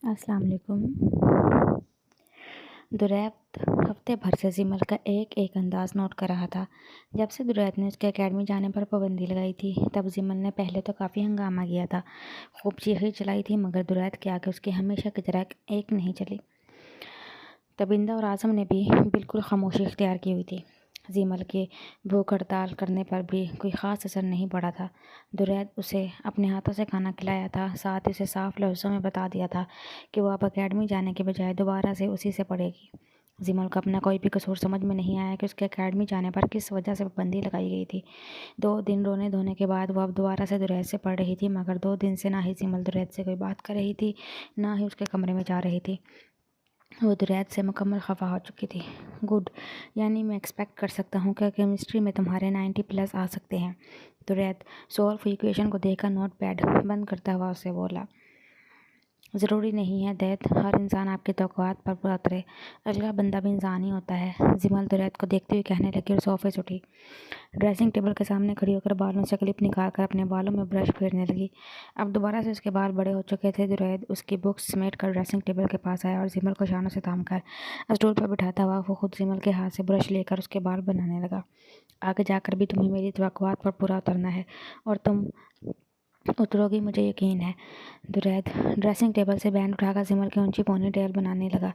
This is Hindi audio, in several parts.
अस्सलाम वालेकुम। दुरैत हफ्ते भर से जिमल का एक एक अंदाज़ नोट कर रहा था। जब से दुरैत ने उसके एकेडमी जाने पर पाबंदी लगाई थी तब जिमल ने पहले तो काफ़ी हंगामा किया था, खूब चीखें चलाई थी, मगर दुरैत के आगे उसकी हमेशा की तरह एक नहीं चली। तबिंदा और आज़म ने भी बिल्कुल खामोशी इख्तियार की हुई थी। जिमल के भूख हड़ताल करने पर भी कोई ख़ास असर नहीं पड़ा था। दुरैत उसे अपने हाथों से खाना खिलाया था, साथ ही उसे साफ लफ्ज़ों में बता दिया था कि वो अब अकेडमी जाने के बजाय दोबारा से उसी से पढ़ेगी। जिमल को अपना कोई भी कसूर समझ में नहीं आया कि उसके अकेडमी जाने पर किस वजह से पाबंदी लगाई गई थी। 2 दिन रोने धोने के बाद वो अब दोबारा से दुरैत से पढ़ रही थी, मगर 2 दिन से ना ही जिमल दुरैत से कोई बात कर रही थी, ना ही उसके कमरे में जा रही थी। वो दुरैत से मुकम्मल खफा हो चुकी थी। गुड, यानी मैं एक्सपेक्ट कर सकता हूँ कि केमिस्ट्री में तुम्हारे 90+ आ सकते हैं। दुरैत सॉल्व इक्वेशन को देखकर नोट पैड बंद करता हुआ उससे बोला। ज़रूरी नहीं है दैत हर इंसान आपके तौक़ुआत पर पूरा उतरे, अगला बंदा भी इंसान ही होता है। जिमल दुरैत को देखते हुए कहने लगी और सोफ़े से उठी। ड्रेसिंग टेबल के सामने खड़ी होकर बालों से क्लिप निकाल कर अपने बालों में ब्रश फेरने लगी। अब दोबारा से उसके बाल बड़े हो चुके थे। दुरैत उसकी बुक्स समेट कर ड्रेसिंग टेबल के पास आया और जिमल को इशारों से थाम कर स्टूल पर बिठाता हुआ वो खुद जिमल के हाथ से ब्रश लेकर उसके बाल बनाने लगा। आगे जाकर भी तुम्हें मेरी तवक्कुआत पर पूरा उतरना है और तुम उतरोगी, मुझे यकीन है। दुरैत ड्रेसिंग टेबल से बैंड उठाकर जिमल की ऊंची पोनी टेल बनाने लगा।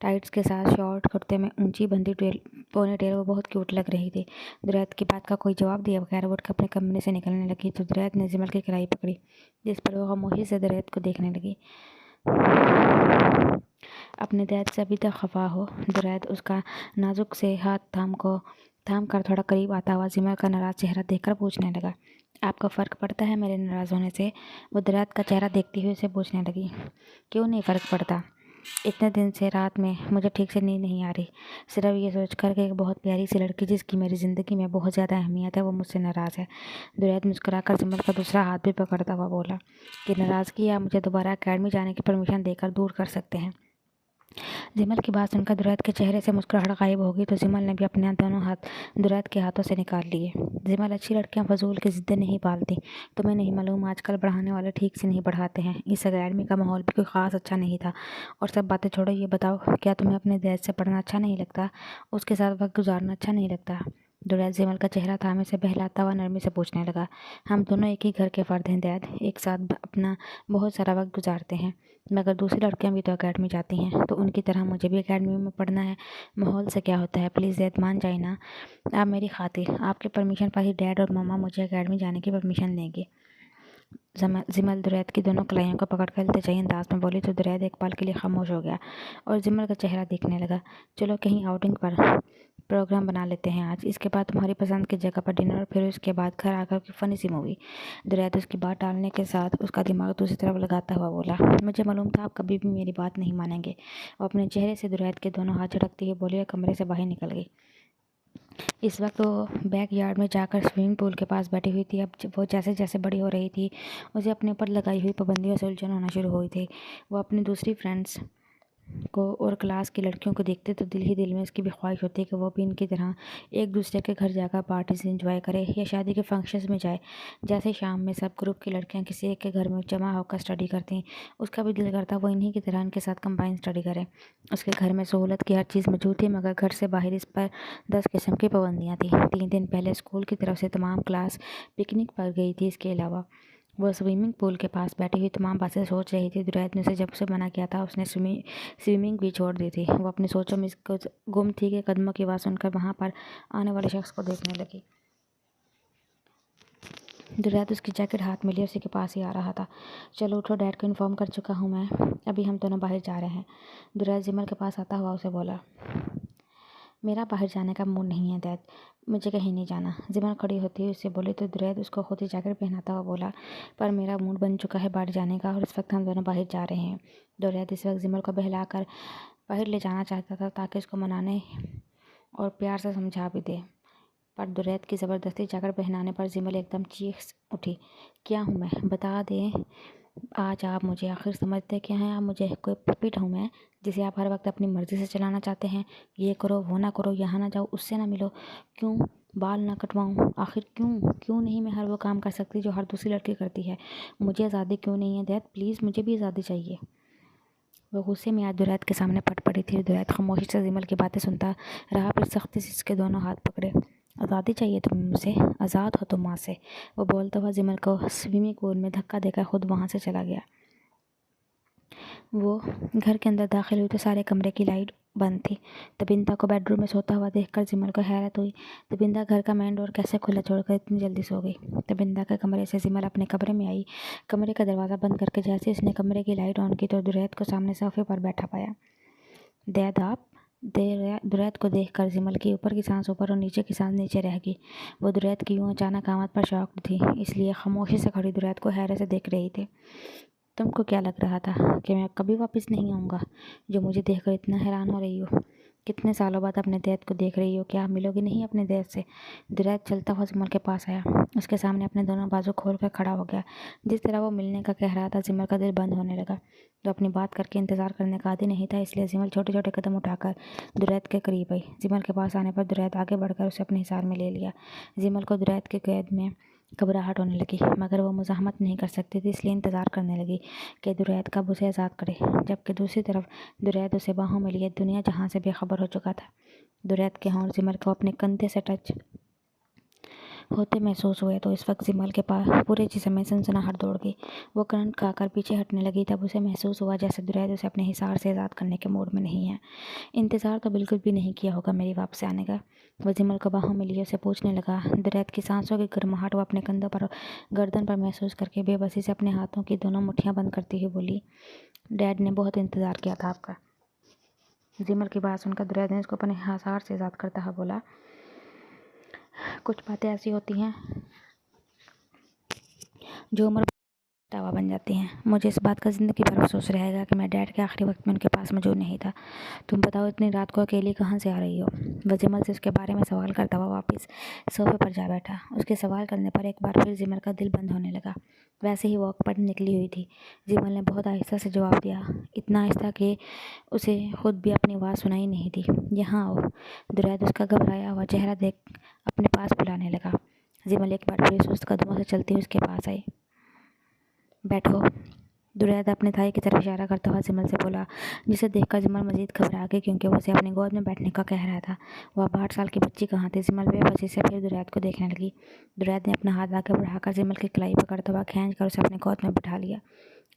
टाइट्स के साथ शॉर्ट कुर्ते में ऊंची बंदी पोनी टेल वो बहुत क्यूट लग रही थी। दुरैत की बात का कोई जवाब दिए बगैर वो उठकर अपने कमरे से निकलने लगी तो दुरैत ने जिमल की कलाई पकड़ी, जिस पर वो खामोशी से दुरैत को देखने लगी। अपने दैत से अभी तक खफा हो? दुरैत उसका नाजुक से हाथ थाम कर थोड़ा करीब आता हुआ जिमल का नाराज़ चेहरा देखकर पूछने लगा, आपको फ़र्क पड़ता है मेरे नाराज़ होने से? वो दुरैत का चेहरा देखती हुई उसे पूछने लगी। क्यों नहीं फ़र्क पड़ता? इतने दिन से रात में मुझे ठीक से नींद नहीं आ रही, सिर्फ ये सोच कर कि एक बहुत प्यारी सी लड़की जिसकी मेरी ज़िंदगी में बहुत ज़्यादा अहमियत है वो मुझसे नाराज़ है। दुरैत मुस्कुराकर जिमल का दूसरा हाथ भी पकड़ता हुआ बोला कि नाराज़गी आप मुझे दोबारा अकेडमी जाने की परमिशन देकर दूर कर सकते हैं। जिमल की बात सुनकर दुरैत के चेहरे से मुस्कुराहट गायब हो गई तो जिमल ने भी अपने दोनों हाथ दुरैत के हाथों से निकाल लिए। जिमल, अच्छी लड़कियां फजूल की जिद्दें नहीं पालती, तुम्हें नहीं मालूम आजकल पढ़ाने वाले ठीक से नहीं पढ़ाते हैं। इस अकेडमी का माहौल भी कोई ख़ास अच्छा नहीं था। और सब बातें छोड़ो, ये बताओ क्या तुम्हें अपने दैत से पढ़ना अच्छा नहीं लगता? उसके साथ वक्त गुजारना अच्छा नहीं लगता? दुरैत जिमल का चेहरा थामे से बहलाता हुआ नरमी से पूछने लगा। हम दोनों एक ही घर के फ़र्द हैं दैत, एक साथ अपना बहुत सारा वक्त गुजारते हैं, मगर दूसरी लड़कियां भी तो अकेडमी जाती हैं, तो उनकी तरह मुझे भी अकेडमी में पढ़ना है। माहौल से क्या होता है, प्लीज़ दैत मान जाए ना। आप मेरी खातिर, आपके परमिशन पर ही डैड और मम्मा मुझे अकेडमी जाने की परमिशन देंगे। जिमल दुरैत की दोनों कलाइयों को पकड़ कर इल्तिजाई अंदाज में बोली तो दुरैत एक पल के लिए खामोश हो गया और जिमल का चेहरा देखने लगा। चलो कहीं आउटिंग पर प्रोग्राम बना लेते हैं आज, इसके बाद तुम्हारी पसंद की जगह पर डिनर और फिर उसके बाद घर आकर की फ़नी सी मूवी। दुरैत उसकी बात टालने के साथ उसका दिमाग दूसरी तरफ लगाता हुआ बोला, मुझे मालूम था आप कभी भी मेरी बात नहीं मानेंगे। वो अपने चेहरे से दुरैत के दोनों हाथ झटकती हुई बोली और कमरे से बाहर निकल गई। इस वक्त वो बैक यार्ड में जाकर स्विमिंग पूल के पास बैठी हुई थी। अब वो जैसे जैसे बड़ी हो रही थी उसे अपने ऊपर लगाई हुई पाबंदियों से उलझन होना शुरू हुई थी। वो अपनी दूसरी फ्रेंड्स को और क्लास की लड़कियों को देखते तो दिल ही दिल में उसकी भी ख्वाहिश होती है कि वो भी इनकी तरह एक दूसरे के घर जाकर पार्टीज एंजॉय करे या शादी के फंक्शंस में जाए। जैसे शाम में सब ग्रुप की लड़कियां किसी एक के घर में जमा होकर स्टडी करती, उसका भी दिल करता वो इन्हीं की तरह इनके साथ कंबाइन स्टडी करे। उसके घर में सहूलत की हर चीज़ मौजूद थी, मगर घर से बाहर इस पर 10 किस्म की पाबंदियाँ थी। 3 दिन पहले स्कूल की तरफ से तमाम क्लास पिकनिक पर गई थी। इसके अलावा वह स्विमिंग पूल के पास बैठी हुई तमाम बातें सोच रही थी। दुरैत ने उसे जब से मना किया था उसने स्विमिंग भी छोड़ दी थी। वो अपनी सोचों में इसको गुम थी कि कदमों की आवाज़ सुनकर वहाँ पर आने वाले शख्स को देखने लगी। दुरैत उसकी जैकेट हाथ में लिए उसी के पास ही आ रहा था। चलो उठो, डैड को इन्फॉर्म कर चुका हूँ मैं, अभी हम दोनों बाहर जा रहे हैं। दुरैत जिमल के पास आता हुआ उसे बोला, मेरा बाहर जाने का मूड नहीं है डैड, मुझे कहीं नहीं जाना। जिमल खड़ी होती हुई उससे बोली तो दुरैत उसको खुद ही जैकेट पहनाता हुआ बोला, पर मेरा मूड बन चुका है बाहर जाने का और इस वक्त हम दोनों बाहर जा रहे हैं। दुरैत इस वक्त जिमल को बहलाकर बाहर ले जाना चाहता था ताकि उसको मनाने और प्यार से समझा भी दे, पर दुरैत की ज़बरदस्ती जैकेट पहनाने पर जिमल एकदम चीख उठी, क्या हूँ मैं, बता दें आज आप मुझे आखिर समझते क्या हैं? आप मुझे कोई पपिट हूँ मैं जिसे आप हर वक्त अपनी मर्ज़ी से चलाना चाहते हैं? ये करो वो ना करो, यहाँ ना जाओ उससे ना मिलो, क्यों बाल ना कटवाऊँ, आखिर क्यों नहीं मैं हर वो काम कर सकती जो हर दूसरी लड़की करती है? मुझे आज़ादी क्यों नहीं है डैड, प्लीज़ मुझे भी आज़ादी चाहिए। वो गुस्से में आज दुरैद के सामने पट पड़ी थी। दुरैद खामोशी से जिमल की बातें सुनता रहा, फिर सख्ती से उसके दोनों हाथ पकड़े। आज़ादी चाहिए तुम्हें मुझसे, आज़ाद हो तुम माँ से, वो बोलता हुआ जिमल को स्विमिंग पूल में धक्का देकर खुद वहाँ से चला गया। वो घर के अंदर दाखिल हुई तो सारे कमरे की लाइट बंद थी। तबिंदा को बेडरूम में सोता हुआ देखकर जिमल को हैरत हुई। तबिंदा घर का मेन डोर कैसे खुला छोड़कर इतनी जल्दी सो गई। तबिंदा के कमरे से जिमल अपने कमरे में आई। कमरे का दरवाज़ा बंद करके जैसे उसने कमरे की लाइट ऑन की तो दुरैद को सामने सोफे पर बैठा पाया। दैद आप दुरैद को देखकर जिमल की ऊपर की सांस ऊपर और नीचे की सांस नीचे रह गई। वो दुरैद की यूँ अचानक आमद पर शॉक्ड थी, इसलिए खामोशी से खड़ी दुरैद को हैरत से देख रही थी। तुमको क्या लग रहा था कि मैं कभी वापस नहीं आऊँगा, जो मुझे देखकर इतना हैरान हो रही हो? कितने सालों बाद अपने दैद को देख रही हो, क्या मिलोगी नहीं अपने दैद से? दुरैद चलता हुआ जिमल के पास आया, उसके सामने अपने दोनों बाजू खोल कर खड़ा हो गया। जिस तरह वो मिलने का कह रहा था, जिमल का दिल बंद होने लगा। तो अपनी बात करके इंतज़ार करने का आदी नहीं था, इसलिए जिमल छोटे छोटे कदम उठाकर दुरैद के करीब आई। जिमल के पास आने पर दुरैद आगे बढ़कर उसे अपने हिसार में ले लिया। जिमल को दुरैद के कैद में घबराहट होने लगी, मगर वो मुज़ाहमत नहीं कर सकती थी, इसलिए इंतज़ार करने लगी कि दुरैद कब उसे आज़ाद करे। जबकि दूसरी तरफ दुरैद उसे बाहों में लिए दुनिया जहाँ से बेखबर हो चुका था। दुरैद के होंठ जिमल को अपने कंधे से टच होते महसूस हुए तो इस वक्त जिमल के पास पूरे जिस्म में सनसनाहट दौड़ गई। वो करंट खाकर पीछे हटने लगी। तब उसे महसूस हुआ जैसे दुरैद उसे अपने हिसार से आज़ाद करने के मूड में नहीं है। इंतज़ार तो बिल्कुल भी नहीं किया होगा मेरी वापस आने का। वो जिमल को बाहों में लिए उसे पूछने लगा। दुरैद की सांसों की गर्माहट वो अपने कंधों पर गर्दन पर महसूस करके बेबसी से अपने हाथों की दोनों मुट्ठियाँ बंद करती हुई बोली, डैड ने बहुत इंतज़ार किया था आपका। जिमल की बात सुनकर दुरैद ने उसको अपने हिसार से आज़ाद करता हुआ बोला, कुछ बातें ऐसी होती हैं जो उम्र दावा बन जाती हैं। मुझे इस बात का ज़िंदगी भर अफसोस रहेगा कि मैं डैड के आखिरी वक्त में उनके पास मौजूद नहीं था। तुम बताओ इतनी रात को अकेली कहाँ से आ रही हो? वह जिमल से उसके बारे में सवाल करता हुआ वापस सोफे पर जा बैठा। उसके सवाल करने पर एक बार फिर जिमल का दिल बंद होने लगा। वैसे ही वॉक पर निकली हुई थी। जिमल ने बहुत आहिस्ता से जवाब दिया, इतना आहिस्ता कि उसे खुद भी अपनी आवाज़ सुनाई नहीं दी। यहाँ आओ। दुरैद उसका घबराया हुआ चेहरा देख अपने पास बुलाने लगा। जिमल एक बार फिर सुस्त कदमों से चलती हुई उसके पास आई। बैठो। दुरैद अपने थाई की तरफ इशारा करता हुआ जिमल से बोला, जिसे देखकर जिमल मजीद घबरा गई क्योंकि वो उसे अपनी गोद में बैठने का कह रहा था। वह 8 साल की बच्ची कहाँ थी? जिमल बेबसी से फिर दुरैद को देखने लगी। दुरैद ने अपना हाथ आगे बढ़ाकर जिमल की कलाई पकड़ता हुआ खींच कर उसे अपने गोद में बिठा लिया।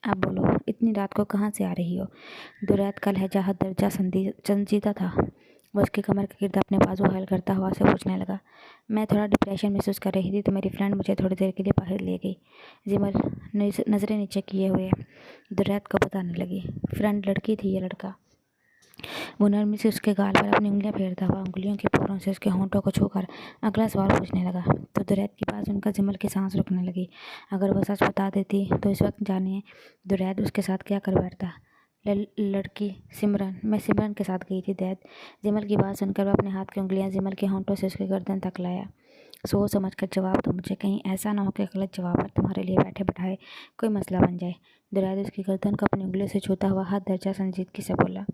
अब बोलो, इतनी रात को कहाँ से आ रही हो? दुरैद का लहजा हद दर्जा संजीदा था। वह उसकी कमर के गिर्द अपने बाजू हल करता हुआ उसे पूछने लगा। मैं थोड़ा डिप्रेशन महसूस कर रही थी तो मेरी फ्रेंड मुझे थोड़ी देर के लिए बाहर ले गई। जिमल नज़रें नीचे किए हुए दुरैद को बताने लगी। फ्रेंड लड़की थी या लड़का? वो नरमी से उसके गाल पर अपनी उंगलियां फेरता हुआ उंगलियों की पोरों से उसके होंठों को छूकर अगला सवाल पूछने लगा। तो दुरैद की बात सुनकर जिमल की सांस रुकने लगी। अगर वह सच बता देती तो इस वक्त जानिए दुरैद उसके साथ क्या कर बैठता। लड़की सिमरन, मैं सिमरन के साथ गई थी दैद। जिमल की बात सुनकर वह अपने हाथ की उंगलियां जिमल के होंठों से उसके गर्दन तक लाया। सोच समझ कर जवाब दो मुझे, कहीं ऐसा ना हो कि गलत जवाब पर तुम्हारे लिए बैठे बैठाए कोई मसला बन जाए। दुरैद उसकी गर्दन को अपनी उंगलियों से छूता हुआ हाथ दर्जा संजीदगी से बोला।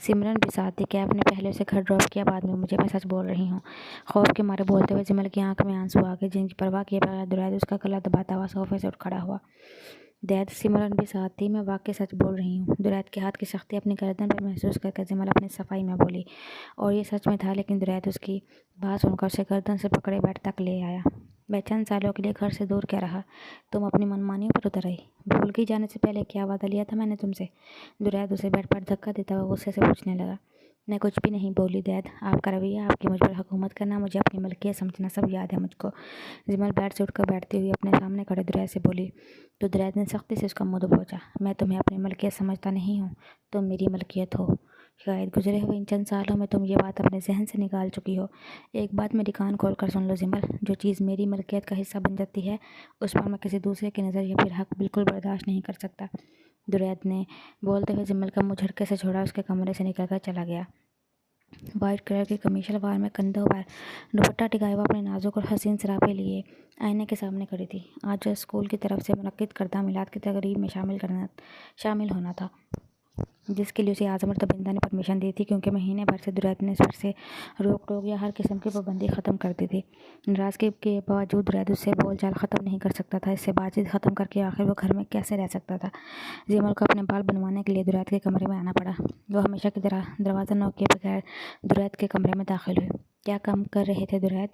सिमरन भी साथ थी। क्या आपने पहले उसे घर ड्रॉप किया बाद में मुझे? मैं सच बोल रही हूँ। खौफ के मारे बोलते हुए जिमल की आंख में आंसू आ गए, जिनकी परवाह किए बगैर दुरैद उसका गला दबाता हुआ सोफे से उठ खड़ा हुआ। दैद, सिमरन भी साथ थी, मैं वाकई सच बोल रही हूँ। दुरैद के हाथ की सख्ती अपनी गर्दन पर महसूस करके जिमल अपनी सफाई में बोली। और ये सच में था, लेकिन दुरैद उसकी बात सुनकर उसे गर्दन से पकड़े बेड तक ले आया। मैं चंद सालों के लिए घर से दूर क्या रहा, तुम अपनी मनमानियों पर उतर आई। भूल गई जाने से पहले क्या वादा लिया था मैंने तुमसे? दुरैद उसे बेड पर धक्का देता हुआ गुस्से से पूछने लगा। मैं कुछ भी नहीं बोली दैद। आपका रवैया, आपकी मुझ पर हुकूमत करना, मुझे अपनी मलकियत समझना सब याद है मुझको। जिमल बेड से उठकर बैठती हुई अपने सामने खड़े दुरैद से बोली। तो दुरैद ने सख्ती से उसका मुँह दबोचा। मैं तुम्हें अपनी मलकियत समझता नहीं हूँ, तुम मेरी मलकियत हो। शायद गुजरे हुए इन चंद सालों में तुम ये बात अपने जहन से निकाल चुकी हो। एक बात मेरी कान खोल कर सुन लो जिमल, जो चीज़ मेरी मलकियत का हिस्सा बन जाती है उस पर मैं किसी दूसरे की नज़र या फिर हक बिल्कुल बर्दाश्त नहीं कर सकता। दुरैद ने बोलते हुए जिमल का मुँह झटके से छोड़ा, उसके कमरे से निकल कर चला गया। वाइट कलर की कमीज सलवार में कंधों पर दुपट्टा टिकाए हुआ अपने नाजुक और हसीन सराफे लिए आईने के सामने खड़ी थी। आज स्कूल की तरफ से मुनक्किद करदा मिलाद की तकरीब में शामिल होना था। जिसके लिए उसे आज़म और तबिंदा ने परमिशन दी थी, क्योंकि महीने भर से दुरैद ने इस पर से रोक टोक या हर किस्म की पाबंदी ख़त्म कर दी थी। नाराज़गी के बावजूद दुरैद उससे बोलचाल ख़त्म नहीं कर सकता था। इससे बातचीत ख़त्म करके आखिर वो घर में कैसे रह सकता था। जिमल को अपने बाल बनवाने के लिए दुरैद के कमरे में आना पड़ा। वो हमेशा की तरह दरवाज़ा नॉक किए बगैर दुरैद के कमरे में दाखिल हुई। क्या काम कर रहे थे दुरैद?